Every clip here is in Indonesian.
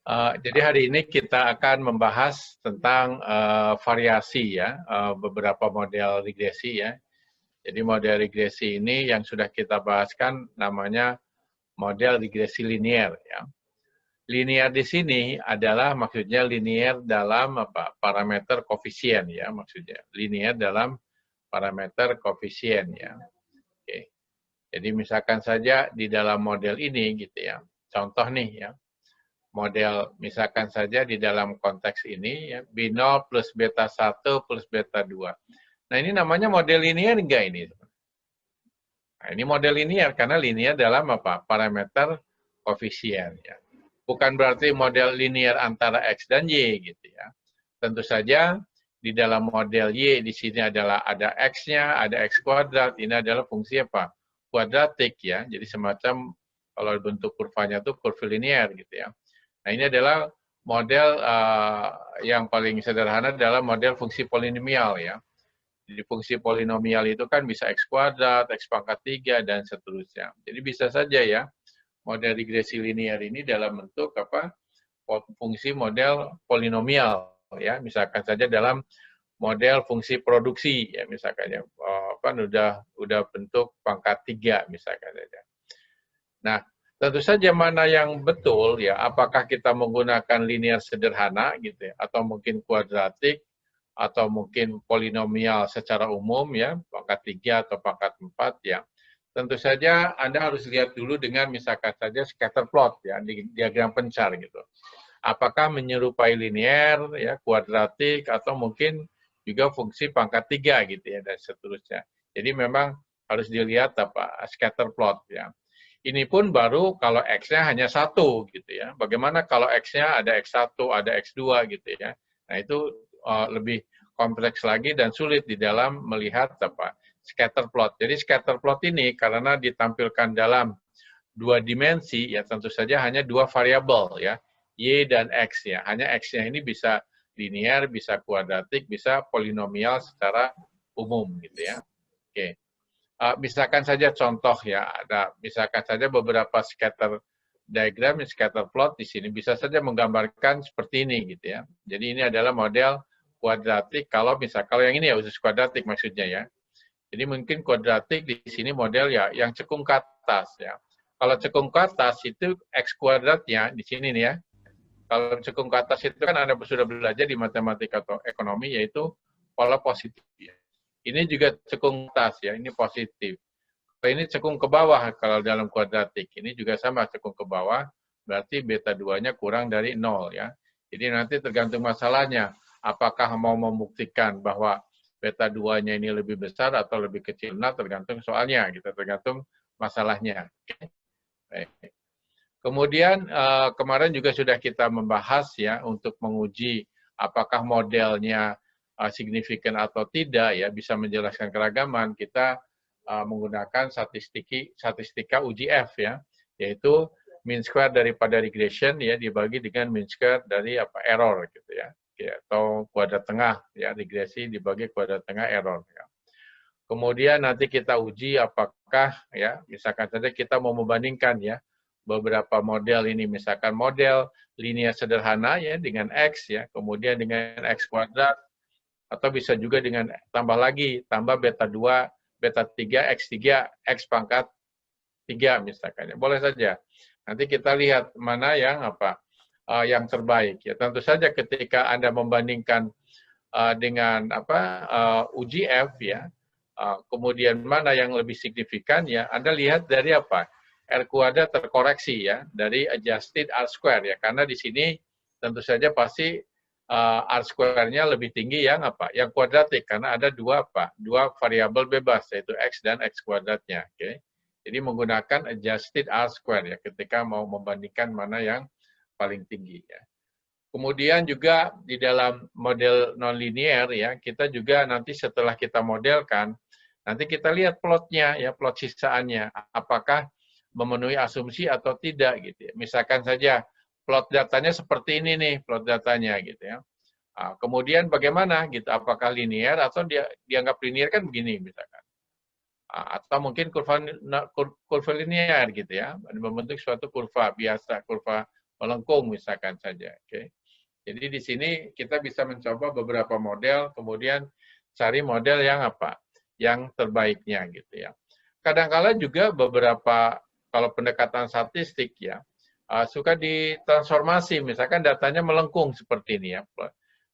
Jadi hari ini kita akan membahas tentang variasi ya, beberapa model regresi ya. Jadi model regresi ini yang sudah kita bahaskan namanya model regresi linier ya. Linier di sini adalah maksudnya linier dalam parameter koefisien ya, maksudnya linier dalam parameter koefisien ya. Oke. Jadi misalkan saja di dalam model ini gitu ya. Contoh nih ya. Model misalkan saja di dalam konteks ini ya, B0 plus beta 1 plus beta 2. Nah, ini namanya model linear enggak ini? Nah, ini model linear karena linear dalam parameter koefisien ya. Bukan berarti model linear antara X dan Y gitu ya. Tentu saja di dalam model Y di sini adalah ada X-nya, ada X kuadrat, ini adalah fungsi apa? Kuadratik ya. Jadi semacam kalau bentuk kurvanya itu kurva linear gitu ya. Nah, ini adalah model yang paling sederhana adalah model fungsi polinomial ya. Jadi fungsi polinomial itu kan bisa X kuadrat, X pangkat 3, dan seterusnya. Jadi bisa saja ya, model regresi linear ini dalam bentuk fungsi model polinomial ya. Misalkan saja dalam model fungsi produksi ya, misalkan ya, udah bentuk pangkat 3 misalkan saja. Nah, tentu saja mana yang betul ya, apakah kita menggunakan linear sederhana gitu ya, atau mungkin kuadratik, atau mungkin polinomial secara umum ya, pangkat 3 atau pangkat 4 ya. Tentu saja Anda harus lihat dulu dengan misalkan saja scatter plot ya, di diagram pencar gitu. Apakah menyerupai linear ya, kuadratik, atau mungkin juga fungsi pangkat 3 gitu ya, dan seterusnya. Jadi memang harus dilihat scatter plot ya. Ini pun baru kalau X-nya hanya 1 gitu ya. Bagaimana kalau X-nya ada X1, ada X2 gitu ya. Nah, itu lebih kompleks lagi dan sulit di dalam melihat scatter plot. Jadi scatter plot ini karena ditampilkan dalam 2 dimensi ya, tentu saja hanya 2 variabel ya, Y dan X ya. Hanya X-nya ini bisa linear, bisa kuadratik, bisa polinomial secara umum gitu ya. Oke. Misalkan saja contoh ya, ada misalkan saja beberapa scatter diagram, scatter plot di sini bisa saja menggambarkan seperti ini gitu ya. Jadi ini adalah model kuadratik kalau yang ini ya usus kuadratik maksudnya ya. Jadi mungkin kuadratik di sini model ya yang cekung ke atas ya. Kalau cekung ke atas itu X kuadratnya di sini nih ya. Kalau cekung ke atas itu kan Anda sudah belajar di matematika atau ekonomi yaitu pola positif ya. Ini juga cekung ke atas ya, ini positif. Ini cekung ke bawah kalau dalam kuadratik. Ini juga sama cekung ke bawah, berarti beta 2-nya kurang dari 0 ya. Jadi nanti tergantung masalahnya. Apakah mau membuktikan bahwa beta 2-nya ini lebih besar atau lebih kecil? Nah, tergantung soalnya, gitu. Tergantung masalahnya. Baik. Kemudian kemarin juga sudah kita membahas ya untuk menguji apakah modelnya signifikan atau tidak ya, bisa menjelaskan keragaman. Kita menggunakan statistika uji F ya, yaitu mean square daripada regression ya dibagi dengan mean square dari error gitu ya, atau kuadrat tengah ya, regresi dibagi kuadrat tengah error ya. Kemudian nanti kita uji apakah ya, misalkan saja kita mau membandingkan ya beberapa model ini, misalkan model linear sederhana ya dengan X ya, kemudian dengan X kuadrat, atau bisa juga dengan tambah beta 2, beta 3, X3, X pangkat 3 misalkan. Boleh saja. Nanti kita lihat mana yang yang terbaik ya. Tentu saja ketika Anda membandingkan dengan uji F ya, kemudian mana yang lebih signifikan ya, Anda lihat dari R kuadrat terkoreksi ya, dari adjusted R square ya, karena di sini tentu saja pasti R square-nya lebih tinggi yang kuadratik karena ada dua variabel bebas yaitu X dan X kuadratnya. Oke. Jadi menggunakan adjusted R square ya ketika mau membandingkan mana yang paling tinggi ya. Kemudian juga di dalam model nonlinear ya, kita juga nanti setelah kita modelkan, nanti kita lihat plotnya ya, plot sisaannya apakah memenuhi asumsi atau tidak gitu ya. Misalkan saja plot datanya seperti ini nih, plot datanya gitu ya. Kemudian bagaimana gitu, apakah linear atau dia dianggap linear kan begini misalkan. Atau mungkin kurva linear gitu ya, membentuk suatu kurva biasa, kurva melengkung misalkan saja. Oke. Jadi di sini kita bisa mencoba beberapa model, kemudian cari model yang apa? Yang terbaiknya gitu ya. Kadang-kala juga beberapa, kalau pendekatan statistik ya, suka ditransformasi, misalkan datanya melengkung seperti ini ya.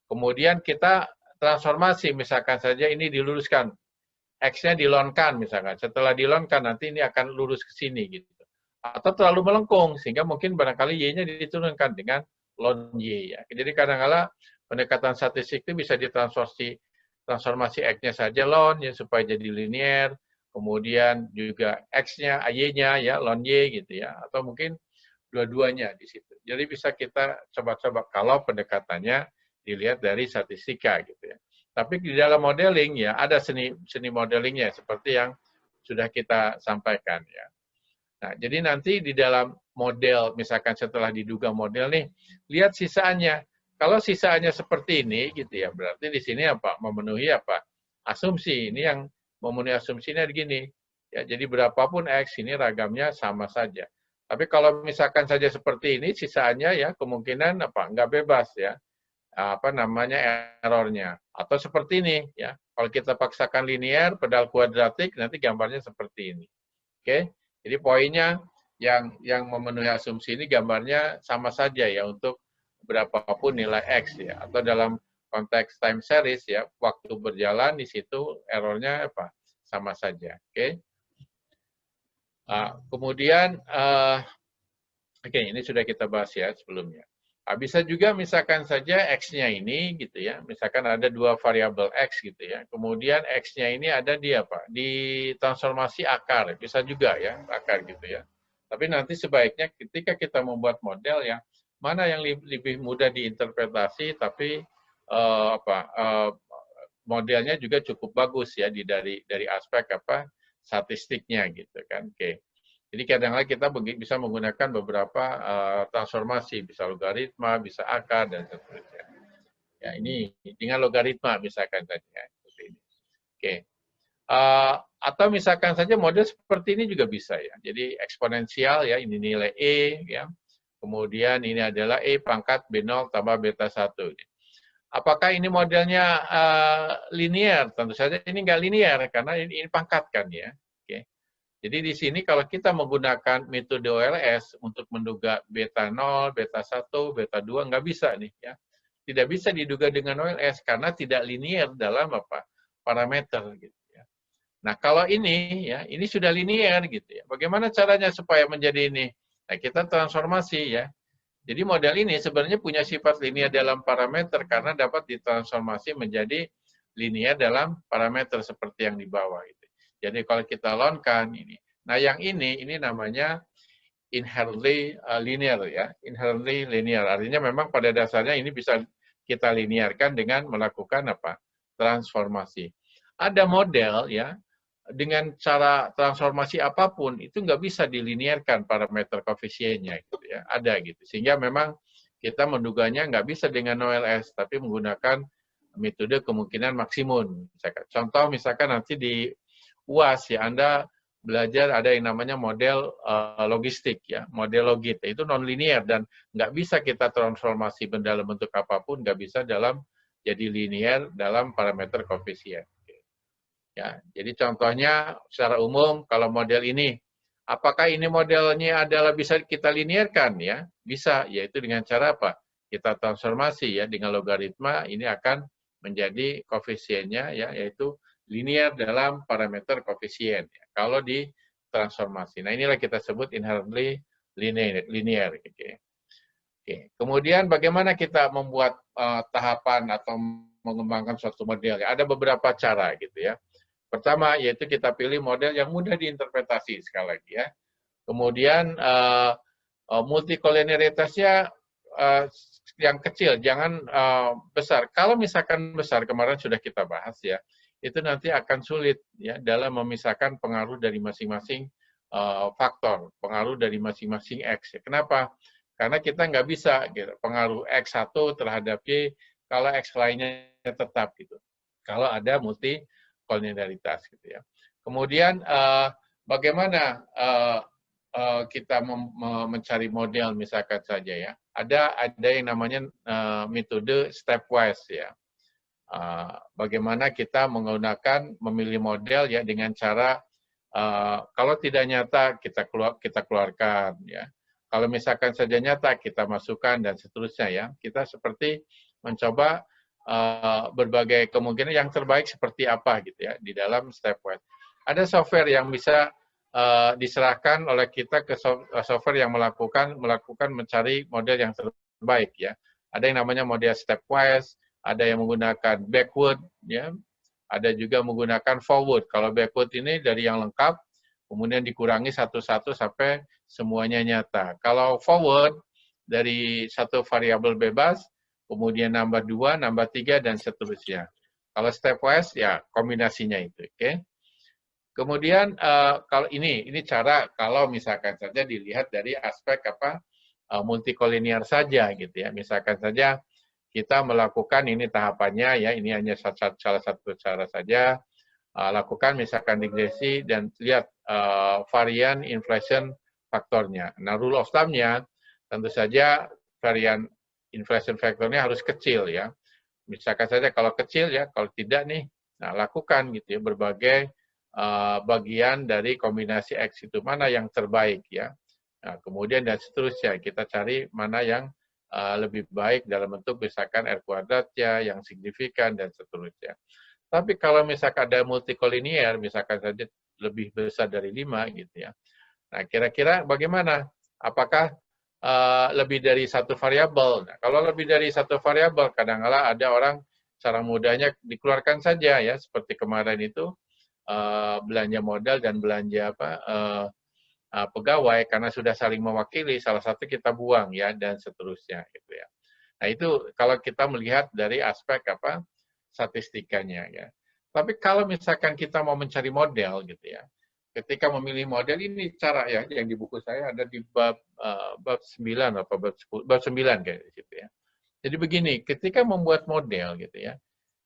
Kemudian kita transformasi, misalkan saja ini diluruskan, X-nya dilonkan misalkan. Setelah dilonkan nanti ini akan lurus ke sini gitu. Atau terlalu melengkung sehingga mungkin barangkali Y-nya diturunkan dengan lon Y ya. Jadi kadang-kala pendekatan statistik itu bisa transformasi X-nya saja lon ya supaya jadi linear, kemudian juga X-nya, Y-nya ya lon Y gitu ya, atau mungkin dua-duanya di situ. Jadi bisa kita coba-coba kalau pendekatannya dilihat dari statistika gitu ya. Tapi di dalam modeling ya ada seni modelingnya seperti yang sudah kita sampaikan ya. Nah, jadi nanti di dalam model, misalkan setelah diduga model nih, lihat sisaannya. Kalau sisaannya seperti ini, gitu ya, berarti di sini apa? Memenuhi apa? Asumsi. Ini yang memenuhi asumsinya begini. Ya, jadi berapapun X, ini ragamnya sama saja. Tapi kalau misalkan saja seperti ini, sisaannya ya kemungkinan apa? Nggak bebas ya. Apa namanya errornya. Atau seperti ini ya. Kalau kita paksakan linear, pedal kuadratik, nanti gambarnya seperti ini. Oke? Jadi poinnya yang memenuhi asumsi ini gambarnya sama saja ya untuk berapapun nilai X ya. Atau dalam konteks time series ya, waktu berjalan di situ errornya apa? Sama saja. Oke. Kemudian, oke, ini sudah kita bahas ya sebelumnya. Bisa juga misalkan saja X-nya ini gitu ya, misalkan ada dua variabel X gitu ya, kemudian X-nya ini ada di apa? Di transformasi akar, bisa juga ya, akar gitu ya. Tapi nanti sebaiknya ketika kita membuat model yang mana yang lebih mudah diinterpretasi, tapi modelnya juga cukup bagus ya dari aspek apa statistiknya gitu kan. Oke. Jadi kadang-kadang kita bisa menggunakan beberapa transformasi, bisa logaritma, bisa akar, dan seterusnya. Ya, ini dengan logaritma misalkan saja. Seperti ini. Oke. Atau misalkan saja model seperti ini juga bisa ya. Jadi eksponensial ya, ini nilai E, ya. Kemudian ini adalah E pangkat B0 tambah beta 1. Apakah ini modelnya linear? Tentu saja ini nggak linear, karena ini pangkat kan ya. Oke. Jadi di sini kalau kita menggunakan metode OLS untuk menduga beta 0, beta 1, beta 2, nggak bisa nih ya. Tidak bisa diduga dengan OLS karena tidak linear dalam apa? Parameter gitu ya. Nah, kalau ini ya, ini sudah linear gitu ya. Bagaimana caranya supaya menjadi ini? Nah, kita transformasi ya. Jadi model ini sebenarnya punya sifat linear dalam parameter karena dapat ditransformasi menjadi linear dalam parameter seperti yang di bawah itu. Jadi kalau kita lonkan ini. Nah, yang ini namanya inherently linear ya. Inherently linear. Artinya memang pada dasarnya ini bisa kita linearkan dengan melakukan apa? Transformasi. Ada model ya, dengan cara transformasi apapun itu nggak bisa dilinearkan parameter koefisiennya gitu ya. Ada gitu. Sehingga memang kita menduganya nggak bisa dengan OLS, tapi menggunakan metode kemungkinan maksimum. Contoh misalkan nanti di UAS ya, Anda belajar ada yang namanya model logistik ya, model logit. Itu non-linear dan nggak bisa kita transformasi dalam bentuk apapun, nggak bisa dalam jadi linear dalam parameter koefisien. Ya, jadi contohnya secara umum kalau model ini, apakah ini modelnya adalah bisa kita linearkan ya? Bisa, yaitu dengan cara apa? Kita transformasi ya dengan logaritma ini akan menjadi koefisiennya ya, yaitu linear dalam parameter koefisien ya, kalau di transformasi. Nah, inilah kita sebut inherently linear gitu ya. Oke. Kemudian bagaimana kita membuat tahapan atau mengembangkan suatu model? Ya, ada beberapa cara gitu ya. Pertama, yaitu kita pilih model yang mudah diinterpretasi sekali lagi ya. Kemudian multikoliniaritasnya yang kecil, jangan besar. Kalau misalkan besar, kemarin sudah kita bahas ya, itu nanti akan sulit ya dalam memisahkan pengaruh dari masing-masing faktor, pengaruh dari masing-masing X. Kenapa? Karena kita nggak bisa gitu, pengaruh X1 terhadap Y kalau X lainnya tetap gitu. Kalau ada multikolinialitas gitu ya. Kemudian bagaimana kita mencari model misalkan saja ya. ada yang namanya metode stepwise ya. Bagaimana kita memilih model ya dengan cara kalau tidak nyata kita keluarkan ya. Kalau misalkan saja nyata kita masukkan dan seterusnya ya. Kita seperti mencoba berbagai kemungkinan yang terbaik seperti apa gitu ya di dalam stepwise. Ada software yang bisa diserahkan oleh kita ke software yang melakukan mencari model yang terbaik ya. Ada yang namanya model stepwise, ada yang menggunakan backward ya. Ada juga menggunakan forward. Kalau backward ini dari yang lengkap, kemudian dikurangi satu-satu sampai semuanya nyata. Kalau forward, dari satu variabel bebas, kemudian nambah 2, nambah 3, dan seterusnya. Kalau stepwise, ya kombinasinya itu. Oke. Kemudian kalau ini cara kalau misalkan saja dilihat dari aspek multikolinear saja gitu ya. Misalkan saja kita melakukan ini tahapannya ya, ini hanya salah satu cara saja. Lakukan misalkan regresi dan lihat varian inflation faktornya. Nah, rule of thumb-nya tentu saja varian inflation faktornya harus kecil ya. Misalkan saja kalau kecil ya, kalau tidak nih, nah lakukan gitu ya berbagai bagian dari kombinasi X itu mana yang terbaik ya. Nah, kemudian dan seterusnya kita cari mana yang lebih baik dalam bentuk misalkan R kuadratnya, yang signifikan, dan seterusnya. Tapi kalau misalkan ada multikolinear, misalkan saja lebih besar dari 5 gitu ya. Nah, kira-kira bagaimana? Apakah lebih dari satu variabel? Nah, kalau lebih dari satu variabel, kadang-kala ada orang cara mudahnya dikeluarkan saja ya, seperti kemarin itu belanja modal dan belanja pegawai karena sudah saling mewakili, salah satu kita buang ya dan seterusnya gitu ya. Nah, itu kalau kita melihat dari aspek statistikanya ya. Tapi kalau misalkan kita mau mencari model gitu ya. Ketika memilih model ini cara ya yang di buku saya ada di bab 9 atau bab 9 kayak gitu ya. Jadi begini, ketika membuat model gitu ya.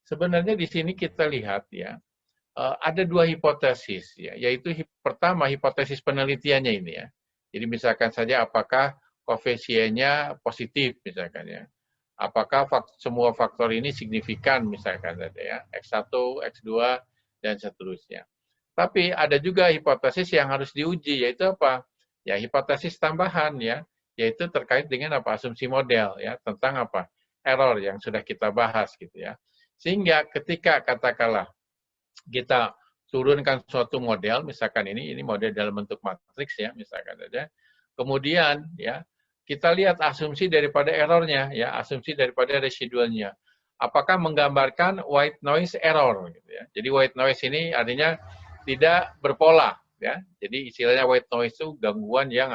Sebenarnya di sini kita lihat ya ada dua hipotesis ya, yaitu pertama hipotesis penelitiannya ini ya. Jadi misalkan saja apakah koefisiennya positif misalkan ya. Apakah semua faktor ini signifikan misalkan saja ya, X1, X2 dan seterusnya. Tapi ada juga hipotesis yang harus diuji yaitu apa? Ya hipotesis tambahan ya, yaitu terkait dengan asumsi model ya tentang error yang sudah kita bahas gitu ya. Sehingga ketika katakanlah kita turunkan suatu model, misalkan ini model dalam bentuk matriks ya, misalkan saja. Kemudian ya kita lihat asumsi daripada errornya ya, asumsi daripada residualnya. Apakah menggambarkan white noise error gitu ya. Jadi white noise ini artinya tidak berpola ya. Jadi istilahnya white noise itu gangguan yang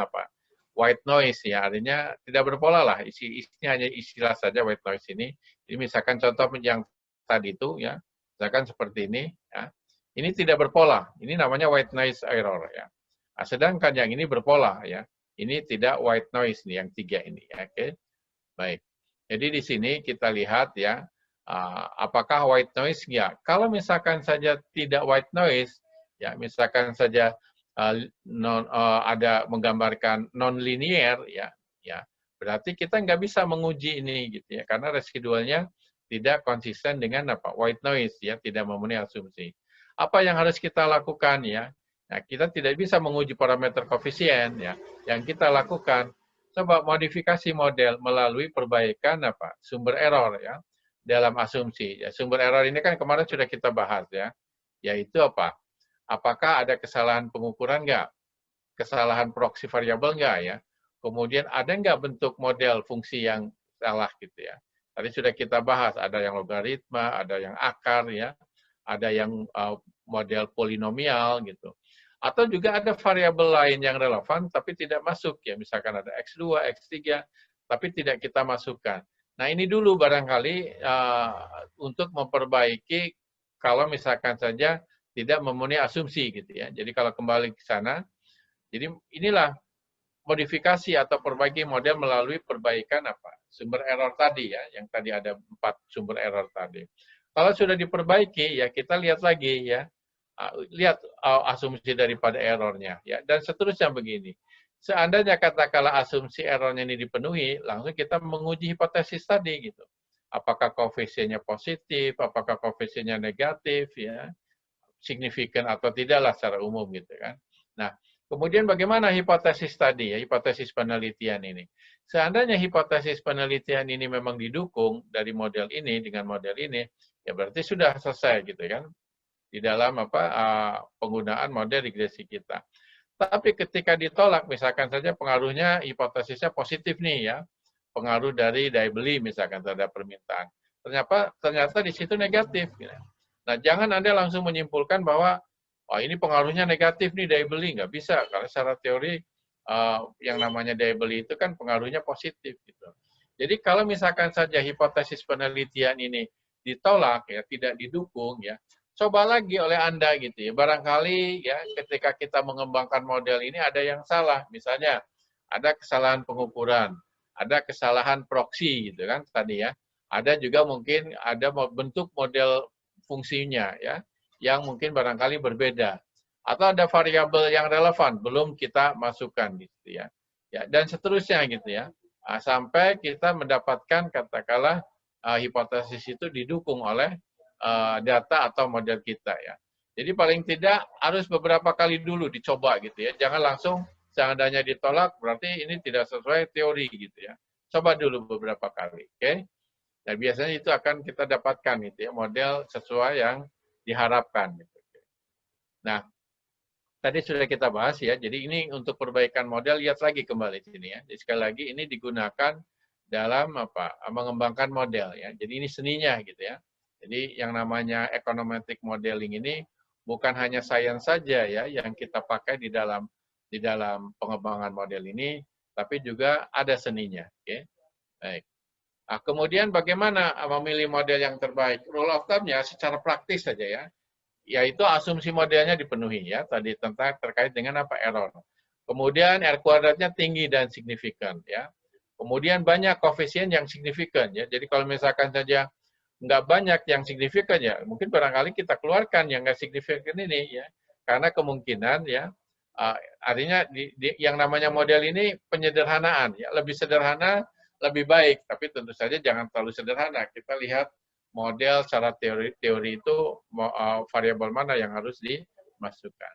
white noise ya, artinya tidak berpola lah. Isinya hanya istilah saja white noise ini. Jadi misalkan contoh yang tadi itu ya, misalkan seperti ini, ya. Ini tidak berpola. Ini namanya white noise error ya. Nah, sedangkan yang ini berpola ya. Ini tidak white noise nih yang 3 ini. Ya. Oke, baik. Jadi di sini kita lihat ya, apakah white noise ya. Kalau misalkan saja tidak white noise, ya misalkan saja ada menggambarkan non-linear ya, berarti kita nggak bisa menguji ini gitu ya, karena residualnya tidak konsisten dengan white noise ya, tidak memenuhi asumsi. Apa yang harus kita lakukan ya? Nah, kita tidak bisa menguji parameter koefisien ya. Yang kita lakukan coba modifikasi model melalui perbaikan sumber error ya dalam asumsi. Ya, sumber error ini kan kemarin sudah kita bahas ya. Yaitu apakah ada kesalahan pengukuran nggak? Kesalahan proksi variabel nggak ya? Kemudian ada nggak bentuk model fungsi yang salah gitu ya? Tadi sudah kita bahas, ada yang logaritma, ada yang akar ya, ada yang model polinomial gitu. Atau juga ada variabel lain yang relevan tapi tidak masuk ya, misalkan ada X2, X3 tapi tidak kita masukkan. Nah, ini dulu barangkali untuk memperbaiki kalau misalkan saja tidak memenuhi asumsi gitu ya. Jadi kalau kembali ke sana, jadi inilah modifikasi atau perbaiki model melalui perbaikan sumber error tadi ya, yang tadi ada 4 sumber error tadi. Kalau sudah diperbaiki ya kita lihat lagi ya, lihat asumsi daripada errornya ya, dan seterusnya begini. Seandainya katakanlah asumsi errornya ini dipenuhi, langsung kita menguji hipotesis tadi gitu. Apakah koefisiennya positif, apakah koefisiennya negatif, ya, signifikan atau tidaklah secara umum gitu kan. Nah, kemudian bagaimana hipotesis tadi ya, hipotesis penelitian ini? Seandainya hipotesis penelitian ini memang didukung dari model ini dengan model ini, ya berarti sudah selesai gitu kan di dalam penggunaan model regresi kita. Tapi ketika ditolak, misalkan saja pengaruhnya hipotesisnya positif nih ya, pengaruh dari daya beli misalkan terhadap permintaan. Ternyata di situ negatif. Gitu. Nah, jangan Anda langsung menyimpulkan bahwa oh, ini pengaruhnya negatif nih daya beli, nggak bisa. Karena secara teori yang namanya daya beli itu kan pengaruhnya positif gitu. Jadi kalau misalkan saja hipotesis penelitian ini ditolak ya, tidak didukung ya, coba lagi oleh Anda gitu ya. Barangkali ya ketika kita mengembangkan model ini ada yang salah. Misalnya ada kesalahan pengukuran, ada kesalahan proksi gitu kan tadi ya. Ada juga mungkin ada bentuk model fungsinya ya yang mungkin barangkali berbeda. Atau ada variabel yang relevan belum kita masukkan gitu ya. Ya, dan seterusnya gitu ya. Sampai kita mendapatkan katakanlah hipotesis itu didukung oleh data atau model kita ya. Jadi paling tidak harus beberapa kali dulu dicoba gitu ya. Jangan langsung seandainya ditolak berarti ini tidak sesuai teori gitu ya. Coba dulu beberapa kali, oke? Okay? Dan biasanya itu akan kita dapatkan gitu ya, model sesuai yang diharapkan gitu. Nah, tadi sudah kita bahas ya. Jadi ini untuk perbaikan model lihat lagi kembali sini ya. Jadi sekali lagi ini digunakan dalam mengembangkan model ya. Jadi ini seninya gitu ya. Jadi yang namanya econometric modeling ini bukan hanya sains saja ya yang kita pakai di dalam pengembangan model ini, tapi juga ada seninya. Oke, baik. Nah, kemudian bagaimana memilih model yang terbaik? Rule of thumb-nya secara praktis saja ya, yaitu asumsi modelnya dipenuhi ya tadi tentang terkait dengan error. Kemudian R kuadratnya tinggi dan signifikan ya. Kemudian banyak koefisien yang signifikan ya. Jadi kalau misalkan saja nggak banyak yang signifikan ya, mungkin barangkali kita keluarkan yang nggak signifikan ini ya, karena kemungkinan ya, artinya yang namanya model ini penyederhanaan ya, lebih sederhana lebih baik, tapi tentu saja jangan terlalu sederhana. Kita lihat model secara teori itu variabel mana yang harus dimasukkan.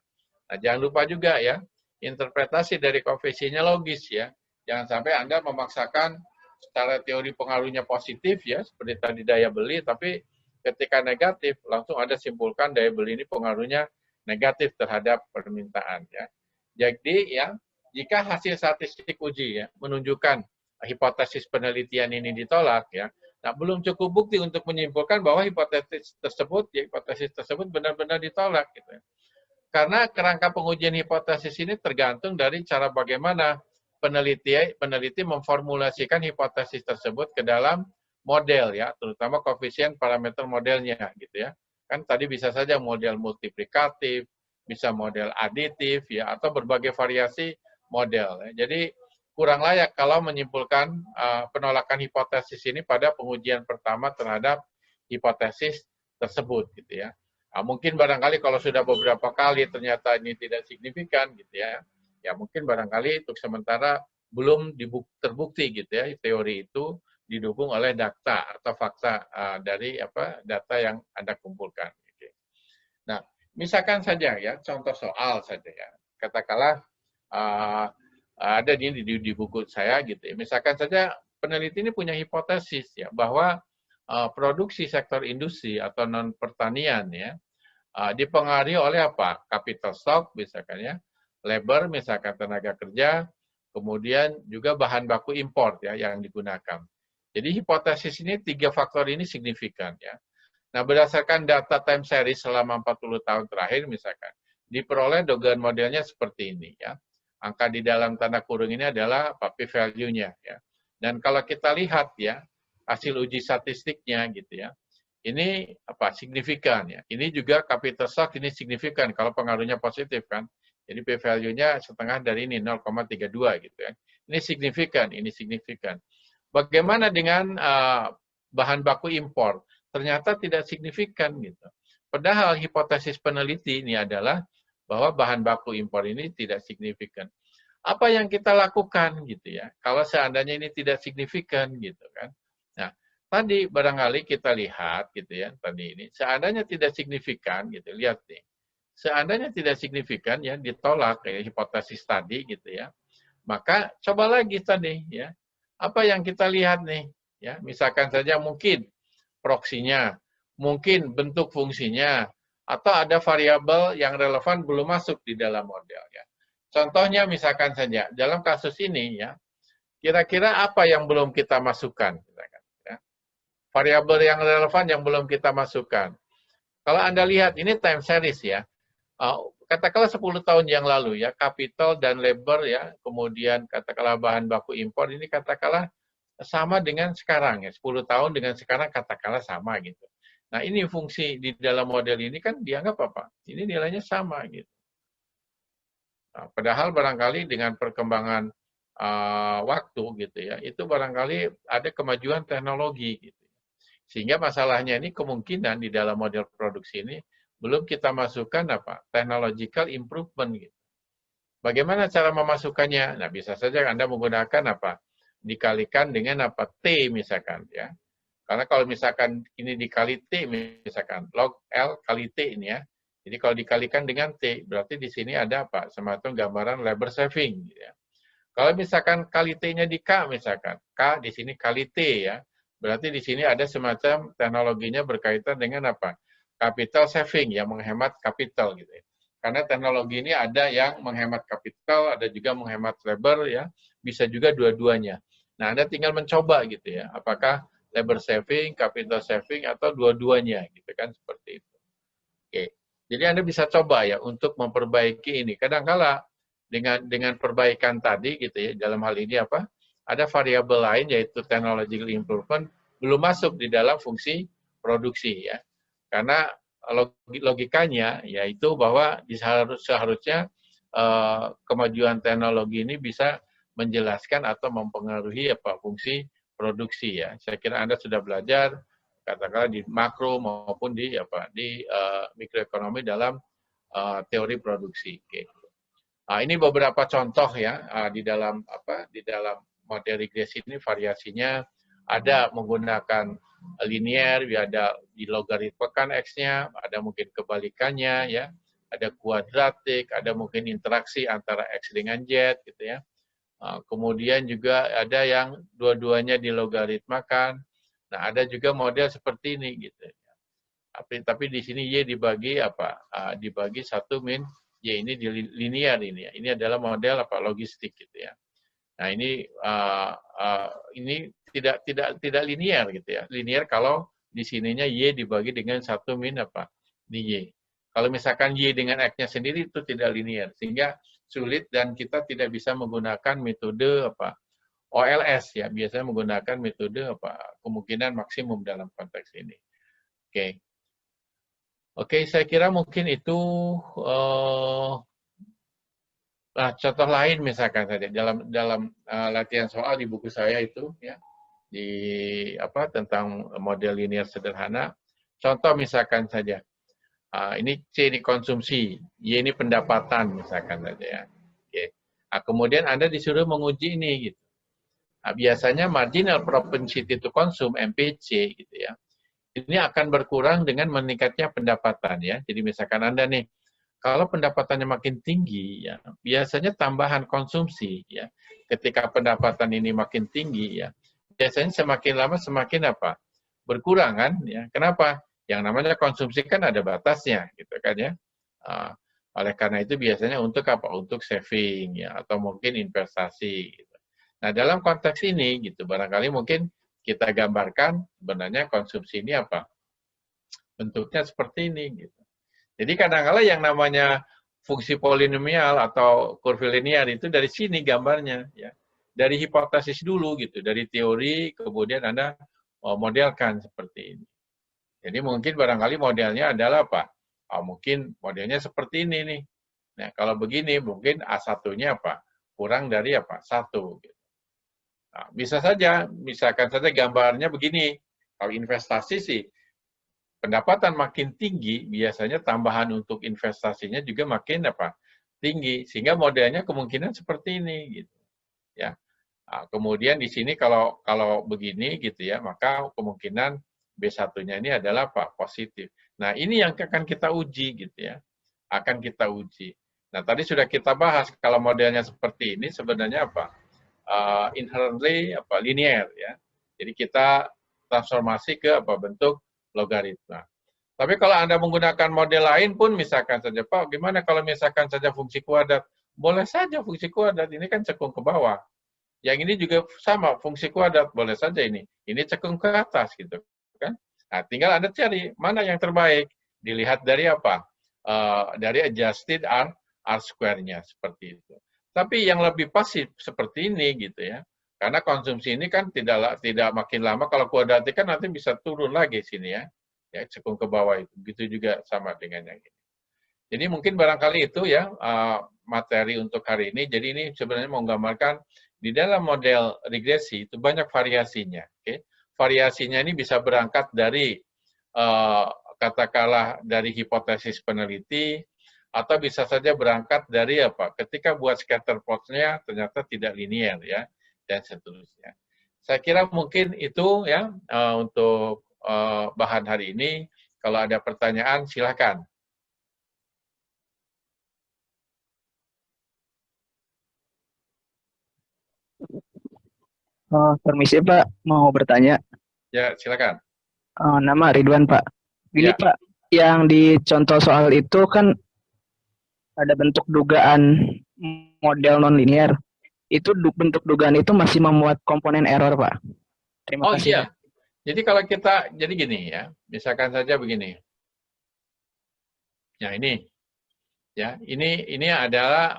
Nah, jangan lupa juga ya, interpretasi dari koefisiennya logis ya, jangan sampai Anda memaksakan secara teori pengaruhnya positif ya, seperti tadi daya beli, tapi ketika negatif langsung ada simpulkan daya beli ini pengaruhnya negatif terhadap permintaan ya. Jadi ya, jika hasil statistik uji ya menunjukkan hipotesis penelitian ini ditolak ya, nah belum cukup bukti untuk menyimpulkan bahwa hipotesis tersebut benar-benar ditolak gitu ya. Karena kerangka pengujian hipotesis ini tergantung dari cara bagaimana peneliti memformulasikan hipotesis tersebut ke dalam model ya, terutama koefisien parameter modelnya gitu ya. Kan tadi bisa saja model multiplikatif, bisa model aditif ya, atau berbagai variasi model ya. Jadi kurang layak kalau menyimpulkan penolakan hipotesis ini pada pengujian pertama terhadap hipotesis tersebut gitu ya. Nah, mungkin barangkali kalau sudah beberapa kali ternyata ini tidak signifikan gitu ya, ya mungkin barangkali untuk sementara belum terbukti gitu ya teori itu didukung oleh data atau fakta dari data yang Anda kumpulkan. Gitu. Nah, misalkan saja ya contoh soal saja ya, katakanlah ada di buku saya gitu ya. Misalkan saja peneliti ini punya hipotesis ya bahwa produksi sektor industri atau non pertanian ya dipengaruhi oleh apa? Capital stock misalkan ya, labor misalkan tenaga kerja, kemudian juga bahan baku impor ya yang digunakan. Jadi hipotesis ini 3 faktor ini signifikan ya. Nah, berdasarkan data time series selama 40 tahun terakhir misalkan, diperoleh dugaan modelnya seperti ini ya. Angka di dalam tanda kurung ini adalah p-value-nya ya. Dan kalau kita lihat ya, hasil uji statistiknya gitu ya, ini signifikan ya. Ini juga capital stock ini signifikan kalau pengaruhnya positif kan. Jadi p-value-nya setengah dari ini 0,32 gitu ya. Ini signifikan. Bagaimana dengan bahan baku impor? Ternyata tidak signifikan gitu. Padahal hipotesis peneliti ini adalah bahwa bahan baku impor ini tidak signifikan. apa yang kita lakukan gitu ya, kalau seandainya ini tidak signifikan gitu kan. Nah, tadi barangkali kita lihat gitu ya, tadi ini, seandainya tidak signifikan gitu, lihat nih, seandainya tidak signifikan ya, ditolak ya, hipotesis tadi gitu ya, maka coba lagi tadi ya, apa yang kita lihat nih, ya misalkan saja mungkin proksinya, mungkin bentuk fungsinya, atau ada variabel yang relevan belum masuk di dalam model ya. Contohnya misalkan saja dalam kasus ini ya, kira-kira apa yang belum kita masukkan? Ya. Variabel yang relevan yang belum kita masukkan. Kalau Anda lihat ini time series ya, katakanlah 10 tahun yang lalu ya, capital dan labor ya, kemudian katakanlah bahan baku impor ini katakanlah sama dengan sekarang ya, 10 tahun dengan sekarang katakanlah sama gitu. Nah ini fungsi di dalam model ini kan dianggap apa? Ini nilainya sama gitu. Nah, padahal barangkali dengan perkembangan waktu gitu ya, itu barangkali ada kemajuan teknologi gitu. Sehingga masalahnya ini kemungkinan di dalam model produksi ini belum kita masukkan apa? Technological improvement gitu. Bagaimana cara memasukkannya? Nah, bisa saja Anda menggunakan apa? Dikalikan dengan apa? T misalkan ya. Karena kalau misalkan ini dikali T misalkan log L kali T ini ya. Jadi kalau dikalikan dengan T berarti di sini ada apa? Semacam gambaran labor saving ya. Kalau misalkan kali T-nya di K misalkan, K di sini kali T ya. Berarti di sini ada semacam teknologinya berkaitan dengan apa? Capital saving yang menghemat capital gitu ya. Karena teknologi ini ada yang menghemat capital, ada juga menghemat labor ya, bisa juga dua-duanya. Nah, Anda tinggal mencoba gitu ya, apakah labor saving, capital saving atau dua-duanya gitu kan seperti itu. Oke. Jadi Anda bisa coba ya untuk memperbaiki ini. Kadang-kala dengan perbaikan tadi gitu ya, dalam hal ini apa? Ada variabel lain yaitu technological improvement belum masuk di dalam fungsi produksi ya. Karena logikanya yaitu bahwa seharusnya kemajuan teknologi ini bisa menjelaskan atau mempengaruhi apa fungsi produksi ya. Saya kira Anda sudah belajar katakanlah di makro maupun di apa di mikroekonomi dalam teori produksi. Oke. Nah, ini beberapa contoh ya di dalam model regresi ini variasinya ada menggunakan linear, ada di logaritmakan X-nya, ada mungkin kebalikannya ya, ada kuadratik, ada mungkin interaksi antara X dengan Z gitu ya. Kemudian juga ada yang dua-duanya dilogaritmakan. Nah, ada juga model seperti ini gitu. Tapi di sini Y dibagi apa? Dibagi 1 min Y ini di linear ini ya. Ini adalah model apa? Logistik gitu ya. Nah, ini tidak linear gitu ya. Linear kalau di sininya Y dibagi dengan 1 min apa? Di Y. Kalau misalkan Y dengan X-nya sendiri itu tidak linear sehingga sulit dan kita tidak bisa menggunakan metode apa? OLS ya, biasanya menggunakan metode apa? Kemungkinan maksimum dalam konteks ini. Oke. Oke, saya kira mungkin itu nah, contoh lain misalkan saja dalam latihan soal di buku saya itu ya di apa tentang model linear sederhana. Contoh misalkan saja ini C ini konsumsi, Y ini pendapatan misalkan saja ya. Oke. Nah, kemudian Anda disuruh menguji ini gitu. Nah, biasanya marginal propensity to consume MPC gitu ya. Ini akan berkurang dengan meningkatnya pendapatan ya. Jadi misalkan Anda nih kalau pendapatannya makin tinggi, ya, biasanya tambahan konsumsi, ya, ketika pendapatan ini makin tinggi, ya, biasanya semakin lama semakin apa? Berkurang kan? Ya, kenapa? Yang namanya konsumsi kan ada batasnya, gitu kan ya. Oleh karena itu biasanya untuk apa? Untuk saving, ya, atau mungkin investasi. Gitu. Nah dalam konteks ini, gitu, barangkali mungkin kita gambarkan sebenarnya konsumsi ini apa? Bentuknya seperti ini, gitu. Jadi kadang-kadang yang namanya fungsi polinomial atau kurvilinear itu dari sini gambarnya ya. Dari hipotesis dulu gitu, dari teori kemudian Anda modelkan seperti ini. Jadi mungkin barangkali modelnya adalah apa? Mungkin modelnya seperti ini nih. Nah, kalau begini mungkin A1-nya apa? Kurang dari apa? 1 gitu. Nah, bisa saja misalkan saja gambarnya begini. Kalau investasi sih pendapatan makin tinggi, biasanya tambahan untuk investasinya juga makin apa? tinggi, sehingga modelnya kemungkinan seperti ini gitu ya. Nah, kemudian di sini kalau begini gitu ya, maka kemungkinan B1-nya ini adalah apa? Positif. Nah, ini yang akan kita uji gitu ya. Akan kita uji. Nah, tadi sudah kita bahas kalau modelnya seperti ini sebenarnya apa? Inherently apa? Linear ya. Jadi kita transformasi ke apa? Bentuk logaritma. Tapi kalau Anda menggunakan model lain pun, misalkan saja, Pak, gimana kalau misalkan saja fungsi kuadrat? Boleh saja fungsi kuadrat, ini kan cekung ke bawah. Yang ini juga sama, fungsi kuadrat, boleh saja ini. Ini cekung ke atas, gitu kan. Nah, tinggal Anda cari mana yang terbaik. Dilihat dari apa? Dari adjusted R square-nya, seperti itu. Tapi yang lebih pasif seperti ini, gitu ya. Karena konsumsi ini kan tidak makin lama, kalau kuadratik kan nanti bisa turun lagi sini ya. Ya, cekung ke bawah itu. Begitu juga sama dengan yang ini. Jadi mungkin barangkali itu ya materi untuk hari ini. Jadi ini sebenarnya mau menggambarkan di dalam model regresi itu banyak variasinya. Okay? Variasinya ini bisa berangkat dari katakanlah dari hipotesis peneliti, atau bisa saja berangkat dari apa? Ketika buat scatter plots-nya ternyata tidak linear ya, dan seterusnya. Saya kira mungkin itu ya untuk bahan hari ini. Kalau ada pertanyaan silakan. Permisi Pak, mau bertanya. Ya, silakan. Nama Ridwan Pak. Gini Ya. Pak, yang di contoh soal itu kan ada bentuk dugaan model nonlinear. Itu bentuk dugaan itu masih memuat komponen error Pak. Terima kasih Iya. Pak. Jadi kalau kita, jadi gini ya, misalkan saja begini. Ya ini, ya ini adalah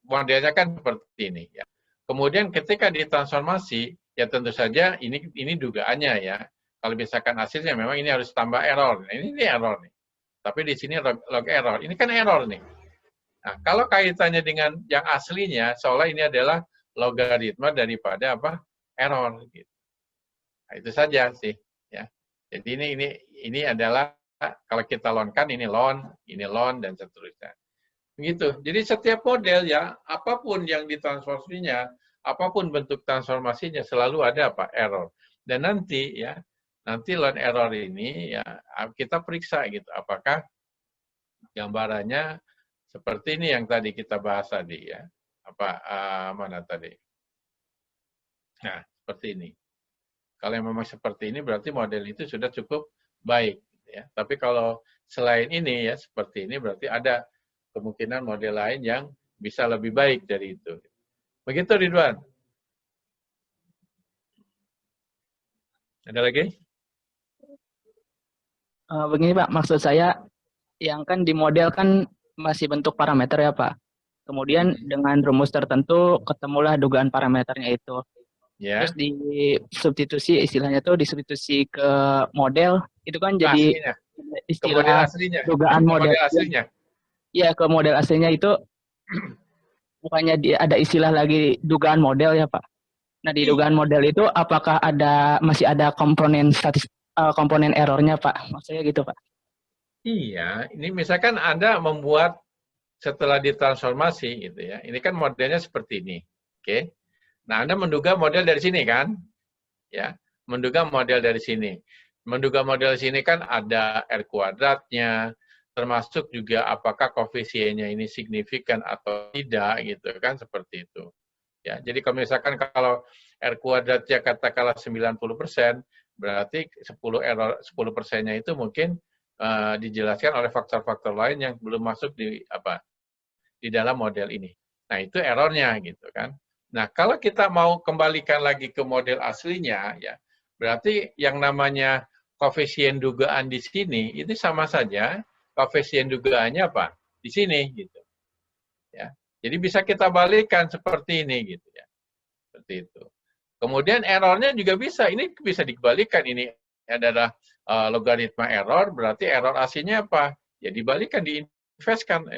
modelnya kan seperti ini ya. Kemudian ketika ditransformasi, ya tentu saja ini dugaannya ya. Kalau misalkan hasilnya memang ini harus tambah error. Nah, ini error nih. Tapi di sini log error. Ini kan error nih. Nah, kalau kaitannya dengan yang aslinya, seolah ini adalah logaritma daripada apa? Error gitu. Nah, itu saja sih ya. Jadi ini adalah kalau kita lonkan ini lon dan seterusnya. Begitu. Jadi setiap model ya, apapun yang ditransformasinya, apapun bentuk transformasinya selalu ada apa? Error. Dan nanti ya, nanti lon error ini ya kita periksa gitu apakah gambarannya seperti ini yang tadi kita bahas tadi ya. Apa mana tadi? Nah, seperti ini. Kalau yang memang seperti ini berarti model itu sudah cukup baik ya. Tapi kalau selain ini ya seperti ini berarti ada kemungkinan model lain yang bisa lebih baik dari itu. Begitu Ridwan. Ada lagi? Begini Pak, maksud saya yang kan di model kan masih bentuk parameter ya Pak. Kemudian dengan rumus tertentu ketemulah dugaan parameternya itu. Ya. Terus di substitusi, istilahnya tuh disubstitusi ke model, itu kan jadi Aslinya. istilah Ke model aslinya. dugaan model. Model aslinya. Iya, ke model aslinya itu bukannya ada istilah lagi dugaan model ya Pak. Nah di dugaan model itu apakah masih ada komponen errornya Pak? Maksudnya gitu Pak. Iya, ini misalkan Anda membuat setelah ditransformasi gitu ya. Ini kan modelnya seperti ini. Oke. Nah, Anda menduga model dari sini kan? Ya, menduga model dari sini. Menduga model sini kan ada R kuadratnya, termasuk juga apakah koefisiennya ini signifikan atau tidak gitu kan seperti itu. Ya, jadi kalau misalkan kalau R kuadratnya katakanlah 90%, berarti 10%-nya itu mungkin dijelaskan oleh faktor-faktor lain yang belum masuk di dalam model ini. Nah, itu errornya gitu kan. Nah, kalau kita mau kembalikan lagi ke model aslinya ya, berarti yang namanya koefisien dugaan di sini itu sama saja koefisien dugaannya apa? Di sini gitu. Ya. Jadi bisa kita balikan seperti ini gitu ya. Seperti itu. Kemudian errornya juga bisa, ini bisa dikembalikan, ini adalah logaritma error, berarti error aslinya apa? Ya dibalikan, diinvestkan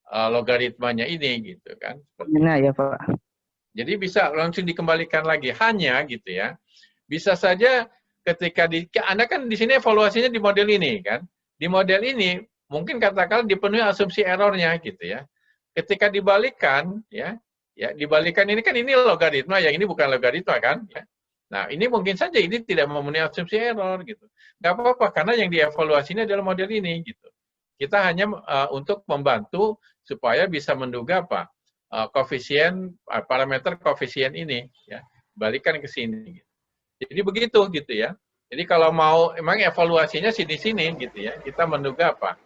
logaritmanya ini gitu kan. Nah ya Pak. Jadi bisa langsung dikembalikan lagi, hanya gitu ya. Bisa saja ketika Anda kan di sini evaluasinya di model ini kan. Di model ini mungkin katakanlah dipenuhi asumsi errornya gitu ya. Ketika dibalikan ya dibalikan ini kan ini logaritma, yang ini bukan logaritma kan ya. Nah, ini mungkin saja ini tidak memenuhi asumsi error gitu. Nggak apa-apa karena yang dievaluasi ini adalah model ini gitu. Kita hanya untuk membantu supaya bisa menduga apa koefisien parameter koefisien ini ya, balikan ke sini. Jadi begitu gitu ya. Jadi kalau mau emang evaluasinya di sini gitu ya, kita menduga apa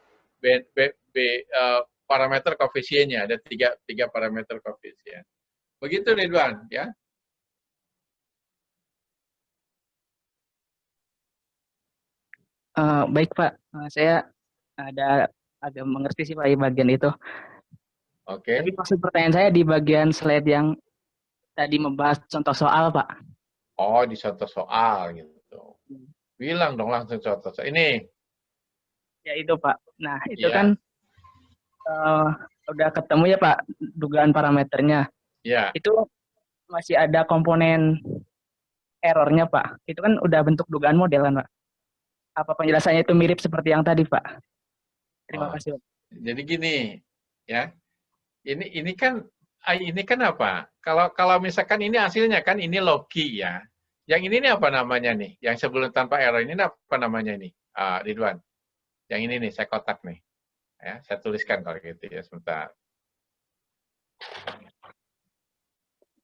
parameter koefisiennya, ada tiga parameter koefisien. Begitu Ridwan ya. Baik Pak, saya ada agak mengerti sih Pak di bagian itu. Oke. Tapi maksud pertanyaan saya di bagian slide yang tadi membahas contoh soal Pak. Oh, di contoh soal gitu. Bilang dong langsung contoh soal. Ini. Ya itu Pak. Nah itu Ya. kan udah ketemu ya Pak dugaan parameternya. Ya. Itu masih ada komponen errornya Pak. Itu kan udah bentuk dugaan model kan Pak. Apa penjelasannya itu mirip seperti yang tadi Pak? Terima kasih Pak. Jadi gini ya. Ini kan apa? Kalau misalkan ini hasilnya kan ini logi ya. Yang ini apa namanya nih? Yang sebelum tanpa error ini apa namanya nih? Ridwan. Yang ini nih saya kotak nih. Ya, saya tuliskan kalau gitu ya sebentar.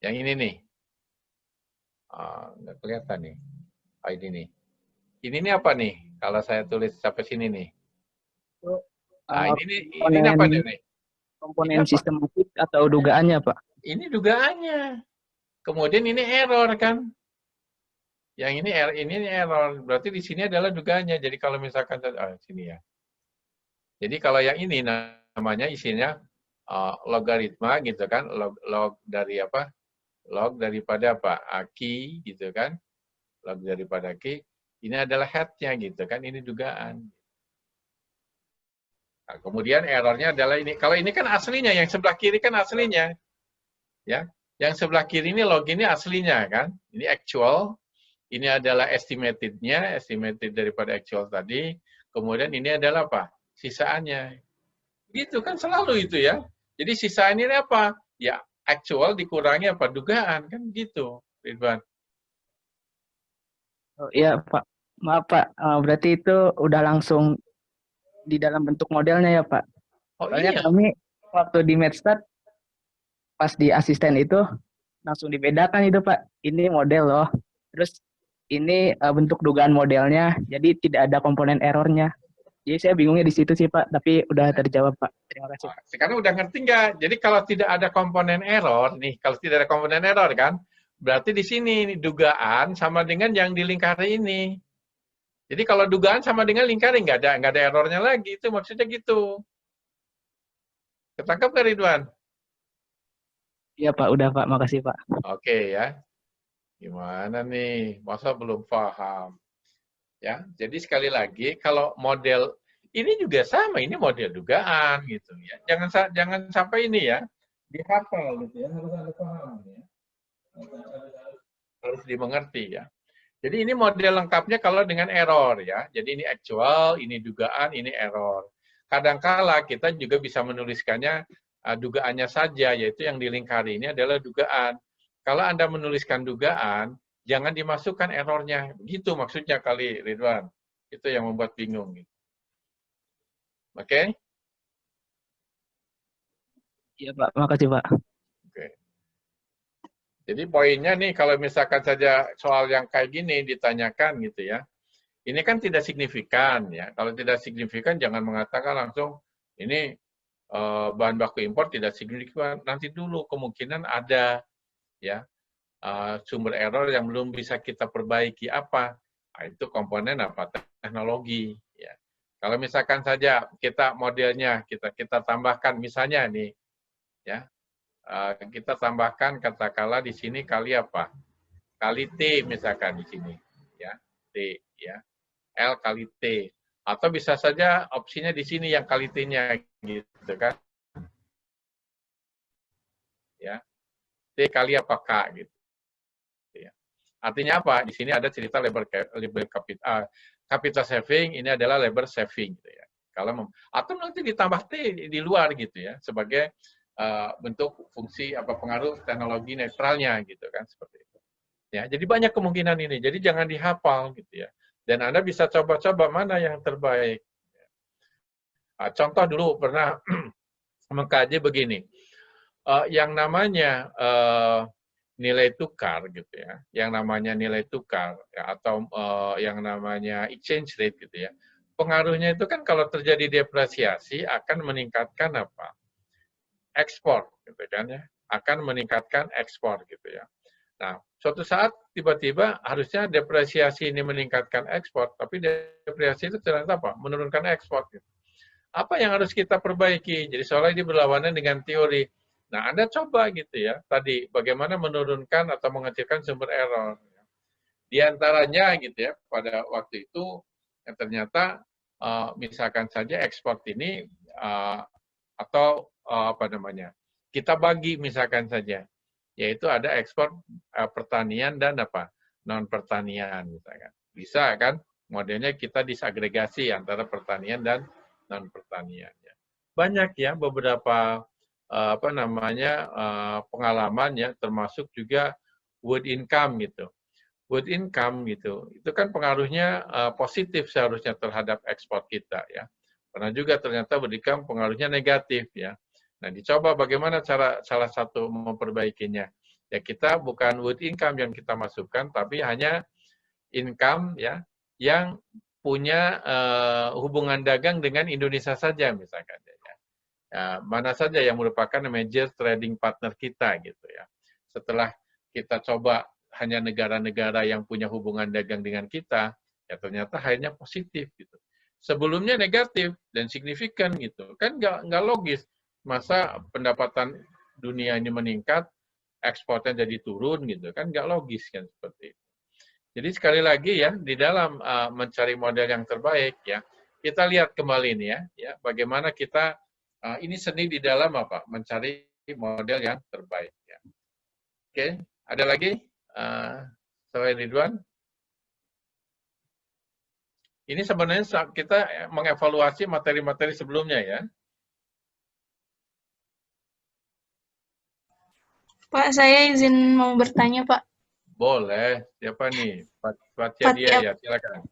Yang ini nih. Nggak kelihatan nih. Ini nih. Ini nih apa nih? Kalau saya tulis sampai sini nih. Ini apa nih? Komponen sistematik atau dugaannya Pak? Ini dugaannya. Kemudian ini error kan? Yang ini error. Berarti di sini adalah dugaannya. Jadi kalau misalkan sini ya. Jadi kalau yang ini namanya isinya logaritma gitu kan? Log dari apa? Log daripada apa? Key gitu kan? Log daripada key. Ini adalah head-nya gitu kan? Ini dugaan. Nah, kemudian errornya adalah ini. Kalau ini kan aslinya, yang sebelah kiri kan aslinya. Ya, yang sebelah kiri ini log ini aslinya kan. Ini actual. Ini adalah estimated-nya, estimated daripada actual tadi. Kemudian ini adalah apa? Sisaannya. Gitu kan selalu itu ya. Jadi sisaan ini apa? Ya actual dikurangi apa? Dugaan kan gitu, Ridwan. Oh, iya Pak. Maaf Pak, berarti itu udah langsung di dalam bentuk modelnya ya Pak. Oh Soalnya iya. kami waktu di Medstat pas di asisten itu langsung dibedakan itu Pak. Ini model loh. Terus ini bentuk dugaan modelnya, jadi tidak ada komponen errornya. Jadi saya bingungnya di situ sih Pak, tapi udah terjawab Pak. Terima kasih. Sekarang udah ngerti nggak? Jadi kalau tidak ada komponen error nih, kalau tidak ada komponen error kan, berarti di sini dugaan sama dengan yang di lingkari ini. Jadi kalau dugaan sama dengan lingkaran nggak ada errornya lagi, itu maksudnya gitu. Ketangkap nggak Ridwan? Iya Pak, udah Pak, makasih Pak. Oke ya. Gimana nih? Masa belum paham? Ya, jadi sekali lagi kalau model ini juga sama, ini model dugaan gitu ya. Jangan sampai ini ya dihafal gitu ya, harus ada paham ya. Harus dimengerti ya. Jadi ini model lengkapnya kalau dengan error ya. Jadi ini actual, ini dugaan, ini error. Kadangkala kita juga bisa menuliskannya dugaannya saja, yaitu yang dilingkari ini adalah dugaan. Kalau Anda menuliskan dugaan, jangan dimasukkan errornya. Begitu maksudnya kali, Ridwan. Itu yang membuat bingung. Oke? Iya Pak, makasih Pak. Oke. Jadi poinnya nih, kalau misalkan saja soal yang kayak gini ditanyakan gitu ya, ini kan tidak signifikan ya. Kalau tidak signifikan jangan mengatakan langsung ini bahan baku impor tidak signifikan. Nanti dulu kemungkinan ada ya sumber error yang belum bisa kita perbaiki apa. Nah, itu komponen apa? Teknologi ya. Kalau misalkan saja kita modelnya kita tambahkan misalnya nih ya. Kita tambahkan katakanlah di sini kali apa? Kali T misalkan di sini ya. T ya. L kali T. Atau bisa saja opsinya di sini yang kali T-nya gitu kan. Ya. T kali apa K gitu. Ya. Artinya apa? Di sini ada cerita labor capital saving, ini adalah labor saving gitu ya. Atau nanti ditambah T di luar gitu ya, sebagai bentuk fungsi pengaruh teknologi netralnya gitu kan, seperti itu. Ya, jadi banyak kemungkinan ini. Jadi jangan dihafal gitu ya. Dan Anda bisa coba-coba mana yang terbaik. Contoh dulu pernah mengkaji begini. Yang namanya nilai tukar gitu ya, yang namanya nilai tukar ya, atau yang namanya exchange rate gitu ya, pengaruhnya itu kan kalau terjadi depresiasi akan meningkatkan apa? Ekspor gitu kan ya, akan meningkatkan ekspor gitu ya. Nah, suatu saat tiba-tiba harusnya depresiasi ini meningkatkan ekspor, tapi depresiasi itu ternyata apa? Menurunkan ekspor gitu. Apa yang harus kita perbaiki? Jadi soalnya ini berlawanan dengan teori. Nah, Anda coba gitu ya, tadi bagaimana menurunkan atau mengecilkan sumber error. Di antaranya gitu ya, pada waktu itu yang ternyata misalkan saja ekspor ini atau apa namanya, kita bagi misalkan saja, yaitu ada ekspor pertanian dan apa non pertanian misalkan. Bisa kan? Modelnya kita disagregasi antara pertanian dan non pertanian. Banyak ya beberapa apa namanya pengalaman ya, termasuk juga wood income gitu. Wood income gitu, itu kan pengaruhnya positif seharusnya terhadap ekspor kita ya. Pernah juga ternyata wood income pengaruhnya negatif ya. Nah, dicoba bagaimana cara salah satu memperbaikinya. Ya kita bukan wood income yang kita masukkan, tapi hanya income ya yang punya hubungan dagang dengan Indonesia saja misalkan. Ya, mana saja yang merupakan major trading partner kita gitu ya. Setelah kita coba hanya negara-negara yang punya hubungan dagang dengan kita, ya ternyata akhirnya positif gitu. Sebelumnya negatif dan signifikan gitu, kan nggak logis. Masa pendapatan dunia ini meningkat, ekspornya jadi turun gitu, kan nggak logis kan seperti itu. Jadi sekali lagi ya, di dalam mencari model yang terbaik ya, kita lihat kembali nih ya bagaimana kita ini seni di dalam apa? Mencari model yang terbaik. Ya. Oke, ada lagi selain Ridwan? Ini sebenarnya kita mengevaluasi materi-materi sebelumnya ya. Pak, saya izin mau bertanya, Pak. Boleh. Siapa nih? Fatia dia ya, silakan.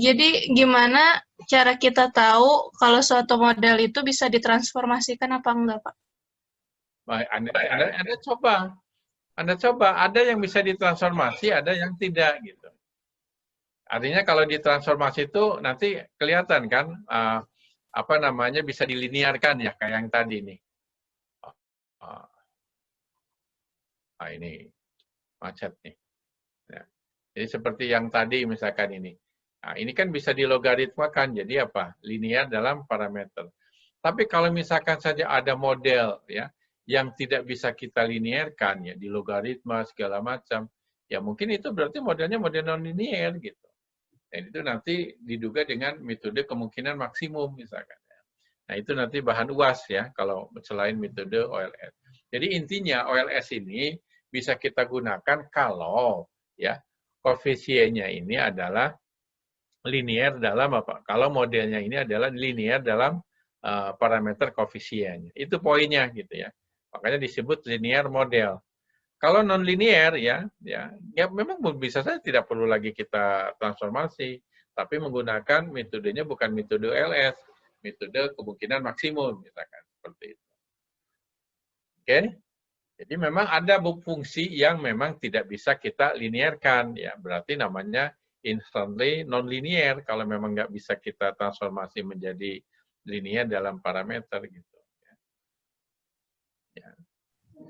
Jadi gimana cara kita tahu kalau suatu model itu bisa ditransformasikan apa enggak, Pak? Anda coba. Ada yang bisa ditransformasi, ada yang tidak gitu. Artinya kalau ditransformasi itu nanti kelihatan kan apa namanya bisa dilinearkan ya kayak yang tadi nih. Ini macet nih. Ya. Jadi seperti yang tadi misalkan ini. Nah, ini kan bisa dilogaritmakan, jadi apa? Linear dalam parameter. Tapi kalau misalkan saja ada model ya yang tidak bisa kita linearkan ya di logaritma segala macam, ya mungkin itu berarti modelnya model non-linear gitu. Dan itu nanti diduga dengan metode kemungkinan maksimum misalkan. Nah itu nanti bahan UAS ya kalau selain metode OLS. Jadi intinya OLS ini bisa kita gunakan kalau ya koefisiennya ini adalah linear dalam apa? Kalau modelnya ini adalah linear dalam parameter koefisiennya. Itu poinnya gitu ya. Makanya disebut linear model. Kalau non linear ya memang bisa saja tidak perlu lagi kita transformasi, tapi menggunakan metodenya bukan metode LS, metode kemungkinan maksimum misalkan seperti itu. Oke? Jadi memang ada fungsi yang memang tidak bisa kita linearkan ya, berarti namanya instantly non-linear kalau memang nggak bisa kita transformasi menjadi linear dalam parameter gitu. Ya.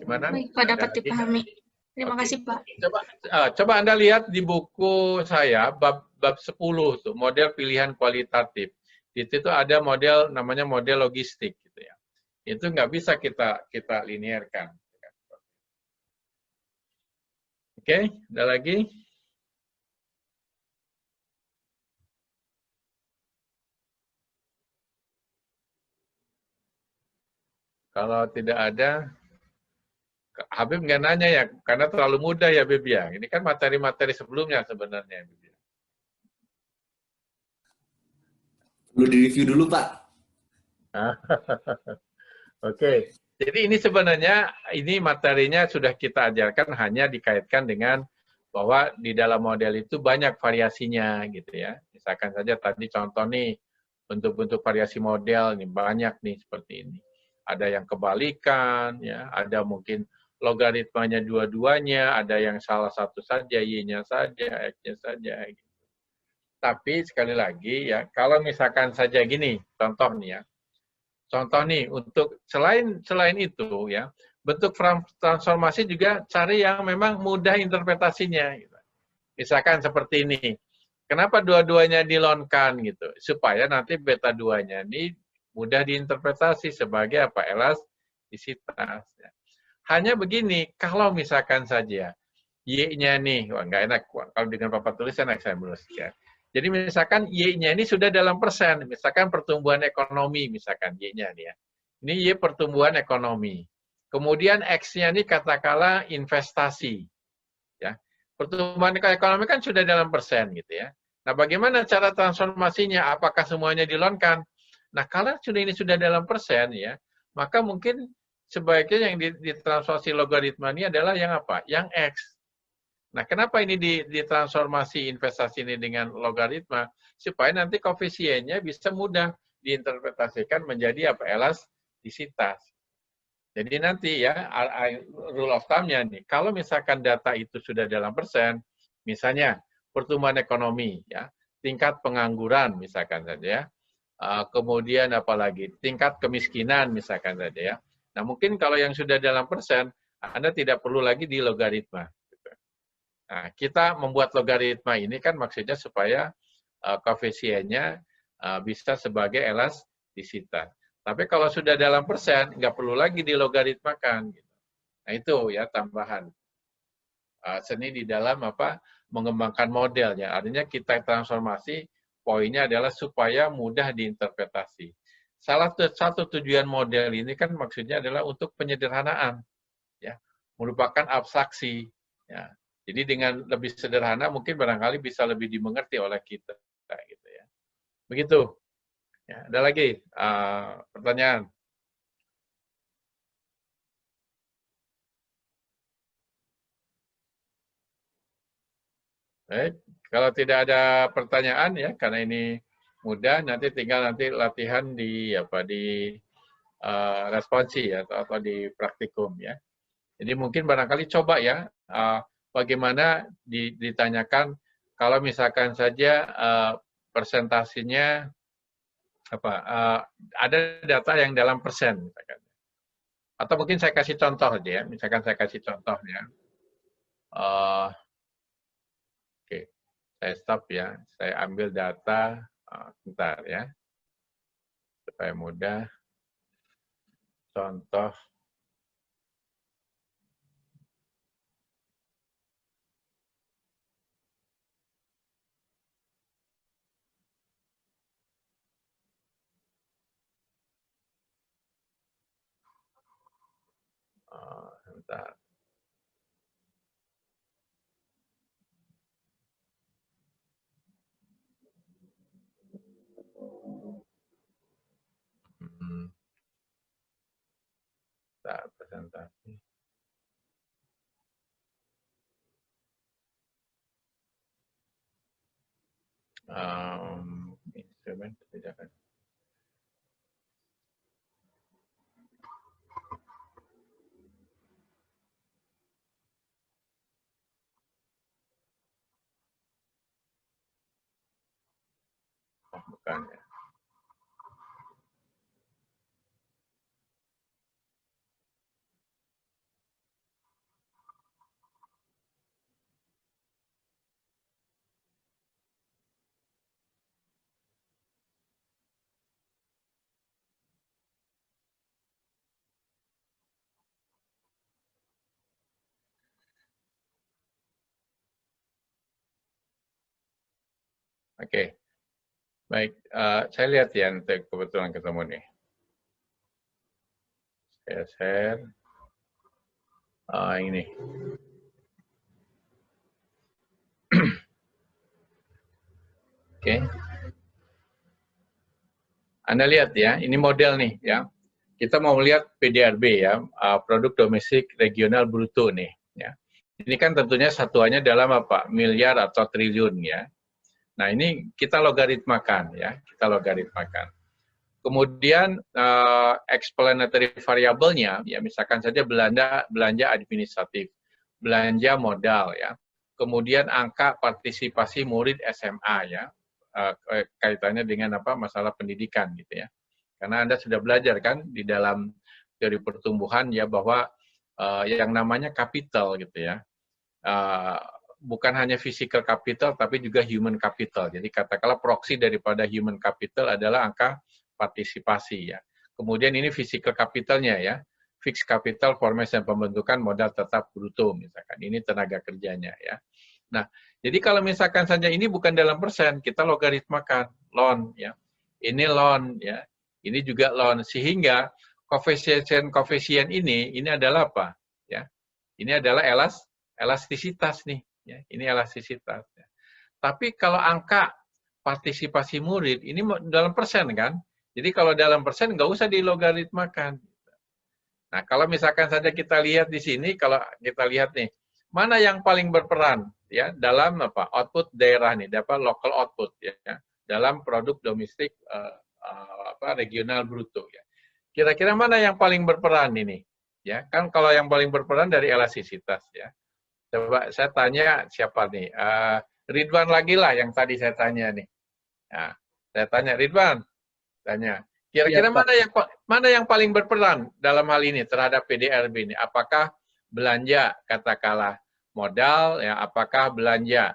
Gimana? Baik, Pak, dapat dipahami. Terima kasih, Pak. Coba Anda lihat di buku saya bab 10 tuh, model pilihan kualitatif. Di situ ada model namanya model logistik gitu ya. Itu nggak bisa kita linearkan. Oke, ada lagi? Kalau tidak ada, Habib nggak nanya ya, karena terlalu mudah ya Habib ya. Ini kan materi-materi sebelumnya sebenarnya. Perlu direview dulu, Pak. Oke, jadi ini sebenarnya ini materinya sudah kita ajarkan hanya dikaitkan dengan bahwa di dalam model itu banyak variasinya gitu ya. Misalkan saja tadi contoh nih bentuk-bentuk variasi model nih banyak nih seperti ini. Ada yang kebalikan ya, ada mungkin logaritmanya dua-duanya, ada yang salah satu saja, y-nya saja, x-nya saja. Gitu. Tapi sekali lagi ya, kalau misalkan saja gini, contoh nih ya. Contoh nih, untuk selain itu ya, bentuk transformasi juga cari yang memang mudah interpretasinya. Gitu. Misalkan seperti ini, kenapa dua-duanya dilonkan gitu, supaya nanti beta 2-nya ini mudah diinterpretasi sebagai apa? Elastisitas. Ya. Hanya begini, kalau misalkan saja Y-nya nih, wah nggak enak, kalau dengan papan tulis enak saya menuliskan. Jadi misalkan Y-nya ini sudah dalam persen, misalkan pertumbuhan ekonomi, misalkan Y-nya nih ya. Ini Y pertumbuhan ekonomi. Kemudian X-nya ini katakanlah investasi. Ya. Pertumbuhan ekonomi kan sudah dalam persen gitu ya. Nah bagaimana cara transformasinya? Apakah semuanya dilonkan? Nah kalau ini sudah dalam persen ya, maka mungkin sebaiknya yang ditransformasi logaritma ini adalah yang apa? Yang X. Nah, kenapa ini ditransformasi investasi ini dengan logaritma? Supaya nanti koefisiennya bisa mudah diinterpretasikan menjadi apa? Elastisitas. Jadi nanti ya, rule of thumb-nya nih, kalau misalkan data itu sudah dalam persen, misalnya pertumbuhan ekonomi, ya, tingkat pengangguran misalkan saja, ya, kemudian apalagi tingkat kemiskinan misalkan saja ya. Nah, mungkin kalau yang sudah dalam persen, Anda tidak perlu lagi di logaritma. Nah, kita membuat logaritma ini kan maksudnya supaya koefisiennya bisa sebagai elastisitas. Tapi kalau sudah dalam persen, nggak perlu lagi dilogaritmakan. Nah, itu ya tambahan seni di dalam apa mengembangkan modelnya. Artinya kita transformasi, poinnya adalah supaya mudah diinterpretasi. Salah satu tujuan model ini kan maksudnya adalah untuk penyederhanaan, ya, merupakan abstraksi. Ya. Jadi dengan lebih sederhana mungkin barangkali bisa lebih dimengerti oleh kita, gitu ya. Begitu. Ya, ada lagi pertanyaan? Baik, kalau tidak ada pertanyaan ya, karena ini mudah, nanti tinggal latihan di responsi ya, atau di praktikum ya. Jadi mungkin barangkali coba ya. Bagaimana ditanyakan kalau misalkan saja persentasinya ada data yang dalam persen misalkan. Atau mungkin saya kasih contoh aja ya, misalkan saya kasih contoh ya. Oke, saya stop ya, saya ambil data sebentar ya, supaya mudah. Contoh. Sebentar. Presentasi. Instrumen kebijakan. Oh, bukan ya. Oke, baik. Saya lihat ya, untuk kebetulan ketemu nih. Saya share. Ini. Oke. Anda lihat ya, ini model nih ya. Kita mau melihat PDRB ya, produk domestik regional bruto nih ya. Ini kan tentunya satuannya dalam apa? Miliar atau triliun ya. Nah, ini kita logaritmakan ya, kita logaritmakan. Kemudian explanatory variabelnya ya, misalkan saja belanja administratif, belanja modal ya. Kemudian angka partisipasi murid SMA ya. Kaitannya dengan apa? Masalah pendidikan gitu ya. Karena Anda sudah belajar kan di dalam teori pertumbuhan ya bahwa yang namanya capital gitu ya. Bukan hanya physical capital tapi juga human capital. Jadi katakanlah proksi daripada human capital adalah angka partisipasi ya. Kemudian ini physical capitalnya ya. Fixed capital, formasi dan pembentukan modal tetap bruto misalkan. Ini tenaga kerjanya ya. Nah, jadi kalau misalkan saja ini bukan dalam persen, kita logaritmakan loan ya. Ini loan ya. Ini juga loan sehingga koefisien ini adalah apa? Ya. Ini adalah elastisitas nih ya. Ini elastisitas ya. Tapi kalau angka partisipasi murid ini dalam persen kan? Jadi kalau dalam persen nggak usah dilogaritmakan. Nah, kalau misalkan saja kita lihat di sini, kalau kita lihat nih, mana yang paling berperan ya dalam apa output daerah nih, dapat local output ya dalam produk domestik regional bruto ya. Kira-kira mana yang paling berperan ini? Ya, kan kalau yang paling berperan dari elastisitas ya. Coba saya tanya siapa nih? Ridwan lagi lah yang tadi saya tanya nih. Nah, saya tanya Ridwan, tanya. Kira-kira mana yang paling berperan dalam hal ini terhadap PDRB ini? Apakah belanja katakanlah modal ya, apakah belanja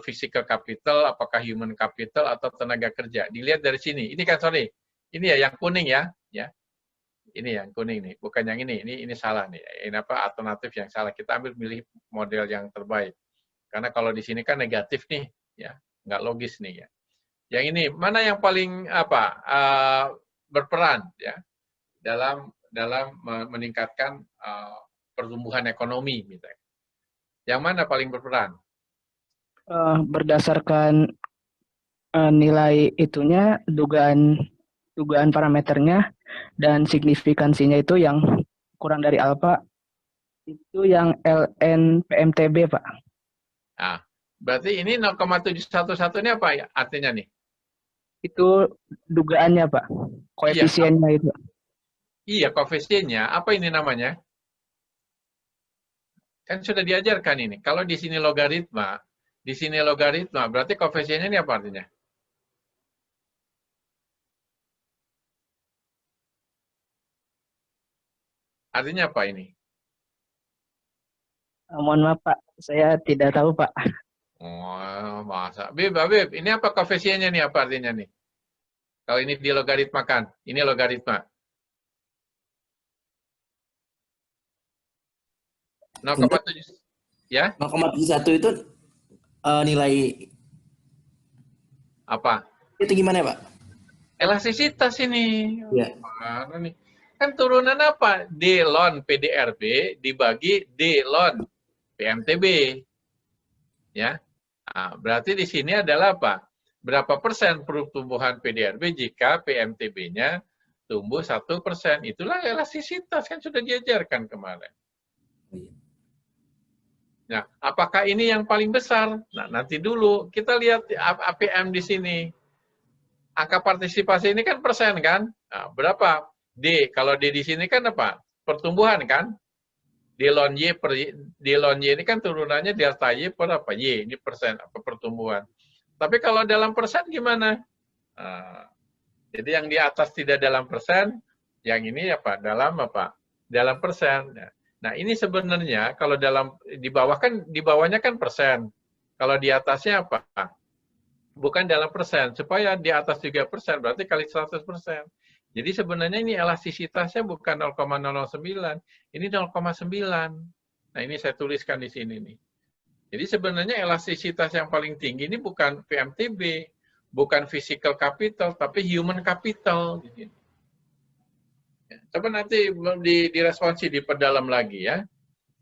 physical capital, apakah human capital atau tenaga kerja? Dilihat dari sini. Ini kan sorry. Ini ya yang kuning ya. Ini yang kuning nih, bukan yang ini. Ini salah nih. Ini apa alternatif yang salah. Kita ambil milih model yang terbaik. Karena kalau di sini kan negatif nih, ya, nggak logis nih ya. Yang ini mana yang paling berperan ya dalam meningkatkan pertumbuhan ekonomi misalnya. Yang mana paling berperan? Berdasarkan nilai itunya, dugaan parameternya dan signifikansinya itu yang kurang dari alfa itu yang ln PMTB, Pak. Nah, berarti ini 0,711 ini apa ya artinya nih? Itu dugaannya, Pak. Koefisiennya itu. Iya, koefisiennya. Apa ini namanya? Kan sudah diajarkan ini. Kalau di sini logaritma, berarti koefisiennya ini apa artinya? Artinya apa ini? Mohon maaf, Pak. Saya tidak tahu, Pak. Oh, masa. Bib, ini apa koefisiennya nih? Apa artinya nih? Kalau ini dilogaritmakan, ini logaritma. 0,7 ya? 0,71 itu nilai apa? Itu gimana, Pak? Elastisitas ini. Ya. Mana nih? Kan turunan apa? D lon PDRB dibagi D lon PMTB. Ya. Nah, berarti di sini adalah apa? Berapa persen pertumbuhan PDRB jika PMTB-nya tumbuh 1%? Itulah elastisitas, kan sudah diajarkan kemarin. Nah, apakah ini yang paling besar? Nah, nanti dulu kita lihat APM di sini. Angka partisipasi ini kan persen kan? Nah, berapa? D. Kalau D di sini kan apa? Pertumbuhan kan? D lon Y ini kan turunannya delta Y per apa? Y, ini persen, apa pertumbuhan. Tapi kalau dalam persen gimana? Nah, jadi yang di atas tidak dalam persen, yang ini apa? Dalam apa? Dalam persen. Nah, ini sebenarnya kalau di bawahnya kan persen. Kalau di atasnya apa? Bukan dalam persen. Supaya di atas juga persen, berarti kali 100%. Jadi sebenarnya ini elastisitasnya bukan 0,009, ini 0,9. Nah, ini saya tuliskan di sini nih. Jadi sebenarnya elastisitas yang paling tinggi ini bukan PMTB, bukan physical capital, tapi human capital. Coba nanti diresponsif, diperdalam lagi ya.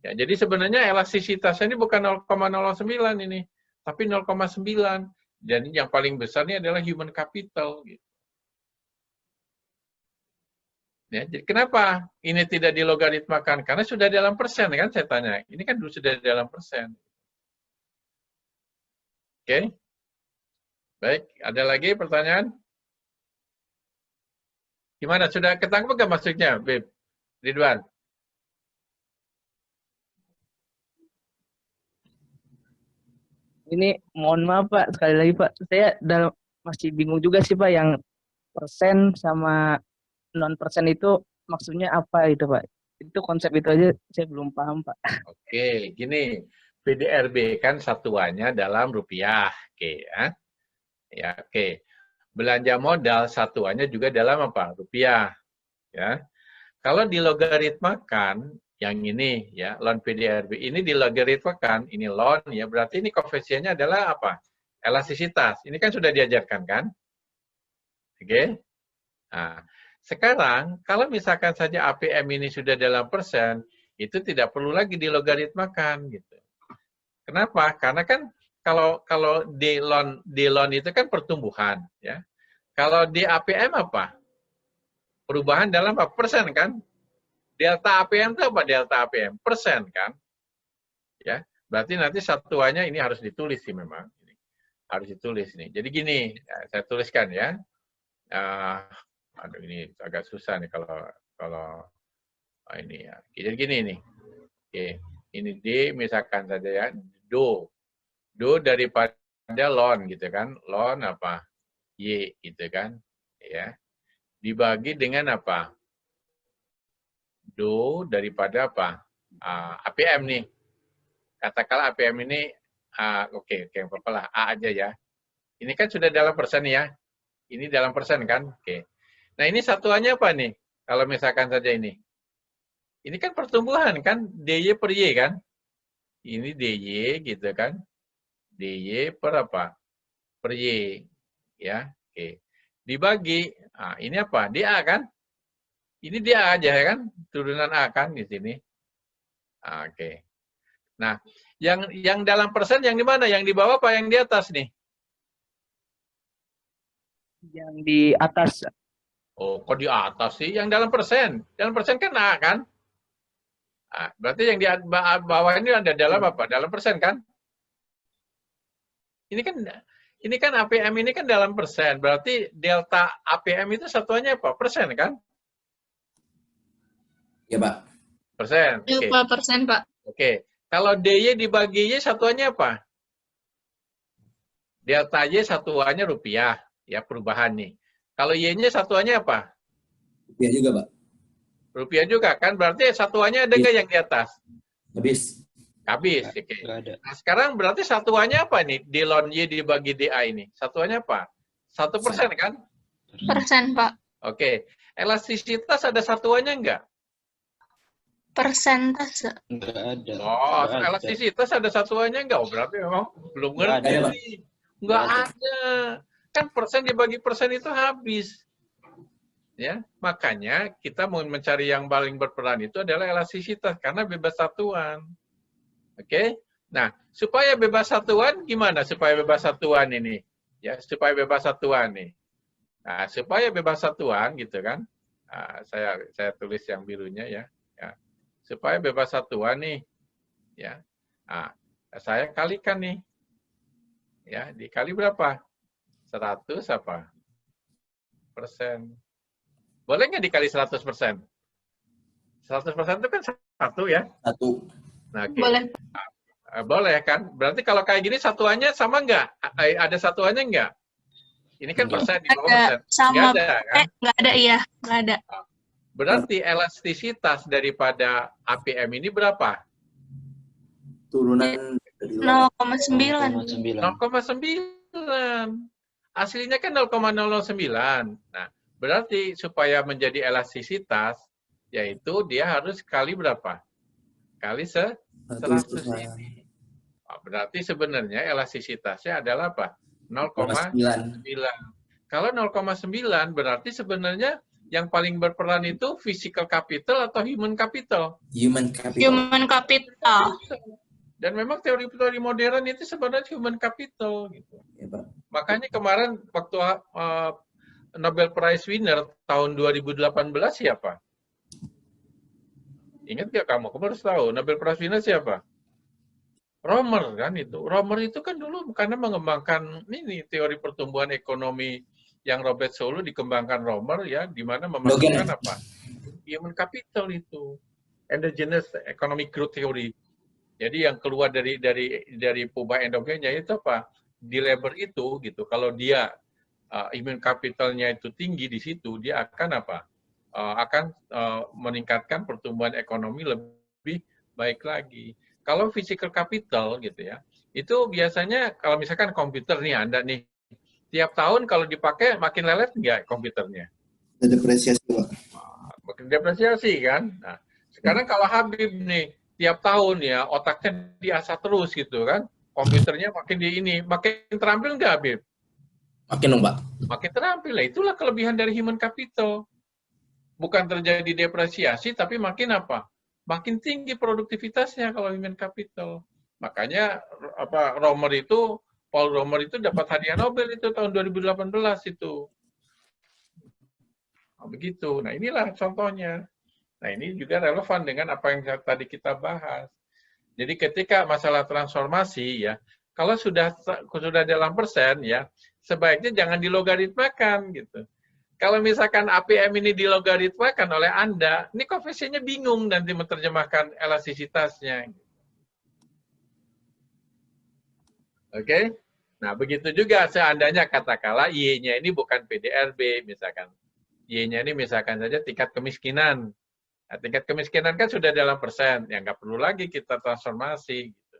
Jadi sebenarnya elastisitasnya ini bukan 0,09 ini, tapi 0,9. Dan yang paling besar ini adalah human capital. Gitu. Ya, jadi kenapa ini tidak dilogaritmakan? Karena sudah dalam persen kan saya tanya. Ini kan sudah dalam persen. Oke. Baik, ada lagi pertanyaan? Gimana? Sudah ketangkep nggak maksudnya, Bib? Ridwan? Ini mohon maaf Pak, sekali lagi Pak, saya masih bingung juga sih Pak yang persen sama non persen itu maksudnya apa itu Pak? Itu konsep itu aja saya belum paham Pak. Oke, gini, PDRB kan satuannya dalam rupiah, oke ya. Ya, oke. Belanja modal satuannya juga dalam apa? Rupiah, ya. Kalau dilogaritmakan yang ini ya, loan PDRB ini dilogaritmakan, ini loan ya, berarti ini koefisiennya adalah apa? Elastisitas. Ini kan sudah diajarkan kan? Oke. Nah, sekarang kalau misalkan saja APM ini sudah dalam persen, itu tidak perlu lagi dilogaritmakan gitu. Kenapa? Karena kan kalau di loan itu kan pertumbuhan ya. Kalau di APM apa? Perubahan dalam apa? Persen kan? Delta APM itu apa? Delta APM persen kan? Ya, berarti nanti satuannya ini harus ditulis sih memang. Harus ditulis nih. Jadi gini, ya, saya tuliskan ya. Aduh ini agak susah nih kalau ini ya. Jadi gini nih. Oke, ini D misalkan saja ya. Do daripada loan gitu kan. Loan apa? Y gitu kan. Ya. Dibagi dengan apa? Do daripada apa? APM nih. Katakanlah APM ini, oke, apa lah, A aja ya. Ini kan sudah dalam persen ya. Ini dalam persen kan? Oke. Nah ini satuannya apa nih? Kalau misalkan saja ini. Ini kan pertumbuhan kan? DY per Y kan? Ini DY gitu kan? DY per apa? Per Y. Ya, oke. Dibagi, ini apa? DA kan? Ini DA aja ya kan? Turunan A kan di sini. Oke. Nah, yang dalam persen yang di mana? Yang di bawah apa yang di atas nih? Yang di atas. Oh, kok di atas sih? Yang dalam persen. Dalam persen kan A kan? Berarti yang di bawah ini ada dalam apa? Dalam persen kan? Ini kan APM ini kan dalam persen. Berarti delta APM itu satuannya apa? Persen kan? Ya, Pak. Persen. Oke. Pak, persen, Pak. Oke. Kalau DY dibagi Y satuannya apa? Delta Y satuannya rupiah. Ya, perubahan nih. Kalau Y-nya satuannya apa? Rupiah juga, Pak. Rupiah juga kan? Berarti satuannya ada nggak yang di atas? Habis. Habis. Oke. Ada. Nah, sekarang berarti satuannya apa nih? Di loan Y dibagi DA ini. Satuannya apa? 1% kan? Persen, Pak. Oke. Elastisitas ada satuannya nggak? Persentase. Enggak ada. Oh, Nggak ada. elastisitas ada satuannya nggak? Oh, berarti memang belum Nggak ngerti ada, nih. Nggak ada. Kan persen dibagi persen itu habis. Ya, makanya kita mau mencari yang paling berperan itu adalah elastisitas karena bebas satuan. Oke? Nah, supaya bebas satuan gimana supaya bebas satuan ini? Ya, supaya bebas satuan nih. Nah, supaya bebas satuan gitu kan. Nah, saya tulis yang birunya ya. Supaya bebas satuan nih, ya, saya kalikan nih, ya, dikali berapa? 100 apa? Persen. Boleh nggak dikali 100%? 100% itu kan 1 ya? 1. Nah, okay. Boleh. Boleh kan? Berarti kalau kayak gini satuannya sama nggak? Ada satuannya nggak? Ini kan persen di bawah persen. Sama. Nggak ada kan? Nggak ada, iya. Nggak ada. Berarti elastisitas daripada APM ini berapa? Turunan 0,9. 0,9. 0,9. Aslinya kan 0,009. Nah, berarti supaya menjadi elastisitas, yaitu dia harus kali berapa? Kali 100 ini. Berarti sebenarnya elastisitasnya adalah apa? 0,9. Kalau 0,9 berarti sebenarnya yang paling berperan itu physical capital atau human capital? Human capital. Human capital. Dan memang teori-teori modern itu sebenarnya human capital gitu. Ya, Pak. Makanya kemarin waktu Nobel Prize winner tahun 2018 siapa? Ingat gak kamu? Kamu harus tahu Nobel Prize winner siapa? Romer kan itu. Romer itu kan dulu karena mengembangkan ini teori pertumbuhan ekonomi yang Robert Solow dikembangkan Romer ya, di mana memasukkan apa? Human capital itu. Endogenous economic growth theory. Jadi yang keluar dari puba endogennya itu apa? Di labor itu gitu. Kalau dia human capitalnya itu tinggi di situ, dia akan apa? Akan meningkatkan pertumbuhan ekonomi lebih baik lagi. Kalau physical capital gitu ya, itu biasanya kalau misalkan komputer nih Anda nih, tiap tahun kalau dipakai makin lelet nggak komputernya? Depresiasi, Pak. Makin depresiasi kan? Nah, sekarang kalau Habib nih, tiap tahun ya otaknya diasah terus gitu kan, komputernya makin makin terampil nggak Habib? Makin dong, Pak. Makin terampil lah, itulah kelebihan dari human capital. Bukan terjadi depresiasi, tapi makin apa? Makin tinggi produktivitasnya kalau human capital. Makanya Paul Romer itu dapat hadiah Nobel itu tahun 2018 itu. Nah, begitu. Nah, inilah contohnya. Nah, ini juga relevan dengan apa yang tadi kita bahas. Jadi ketika masalah transformasi ya, kalau sudah dalam persen ya, sebaiknya jangan dilogaritmakan gitu. Kalau misalkan APM ini dilogaritmakan oleh Anda, ini koefisiennya bingung nanti menerjemahkan elastisitasnya. Oke? Nah, begitu juga seandainya katakanlah Y-nya ini bukan PDRB, misalkan. Y-nya ini misalkan saja tingkat kemiskinan. Nah, tingkat kemiskinan kan sudah dalam persen, ya nggak perlu lagi kita transformasi. Gitu.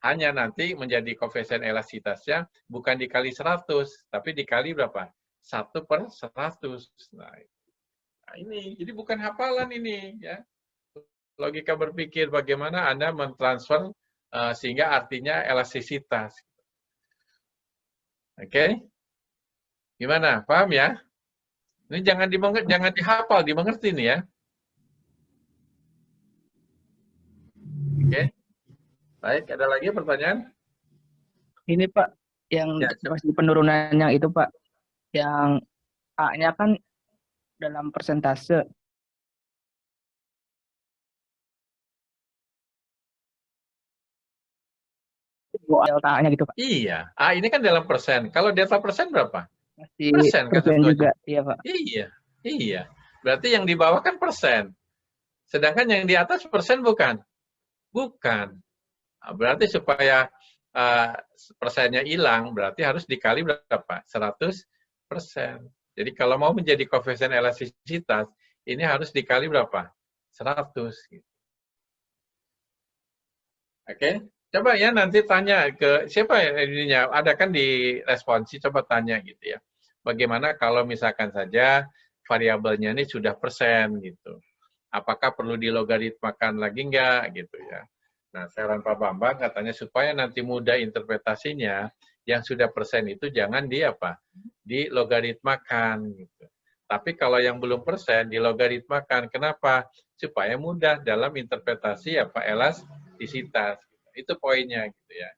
Hanya nanti menjadi koefisien elastisitasnya bukan dikali 100, tapi dikali berapa? 1/100. Nah, ini jadi bukan hafalan ini ya. Logika berpikir bagaimana Anda mentransfer sehingga artinya elastisitas. Oke? Gimana? Paham ya? Ini jangan dihafal, dimengerti nih ya. Oke. Baik, ada lagi pertanyaan? Ini Pak, yang masih penurunan yang itu Pak, yang A-nya kan dalam persentase. Delta A-nya gitu Pak. Iya. A ini kan dalam persen. Kalau delta persen berapa? Masih Persen kan juga, iya Pak. Iya. Berarti yang di bawah kan persen. Sedangkan yang di atas persen bukan? Bukan. Nah, berarti supaya persennya hilang, berarti harus dikali berapa? 100%. Jadi kalau mau menjadi koefisien elastisitas, ini harus dikali berapa? 100. Oke? Coba ya nanti tanya ke siapa ininya, ada kan di responsi, coba tanya gitu ya. Bagaimana kalau misalkan saja variabelnya ini sudah persen gitu. Apakah perlu dilogaritmakan lagi enggak gitu ya. Nah, saran Pak Bambang katanya supaya nanti mudah interpretasinya, yang sudah persen itu jangan dilogaritmakan gitu. Tapi kalau yang belum persen dilogaritmakan. Kenapa? Supaya mudah dalam interpretasi elastisitas. Itu poinnya gitu ya.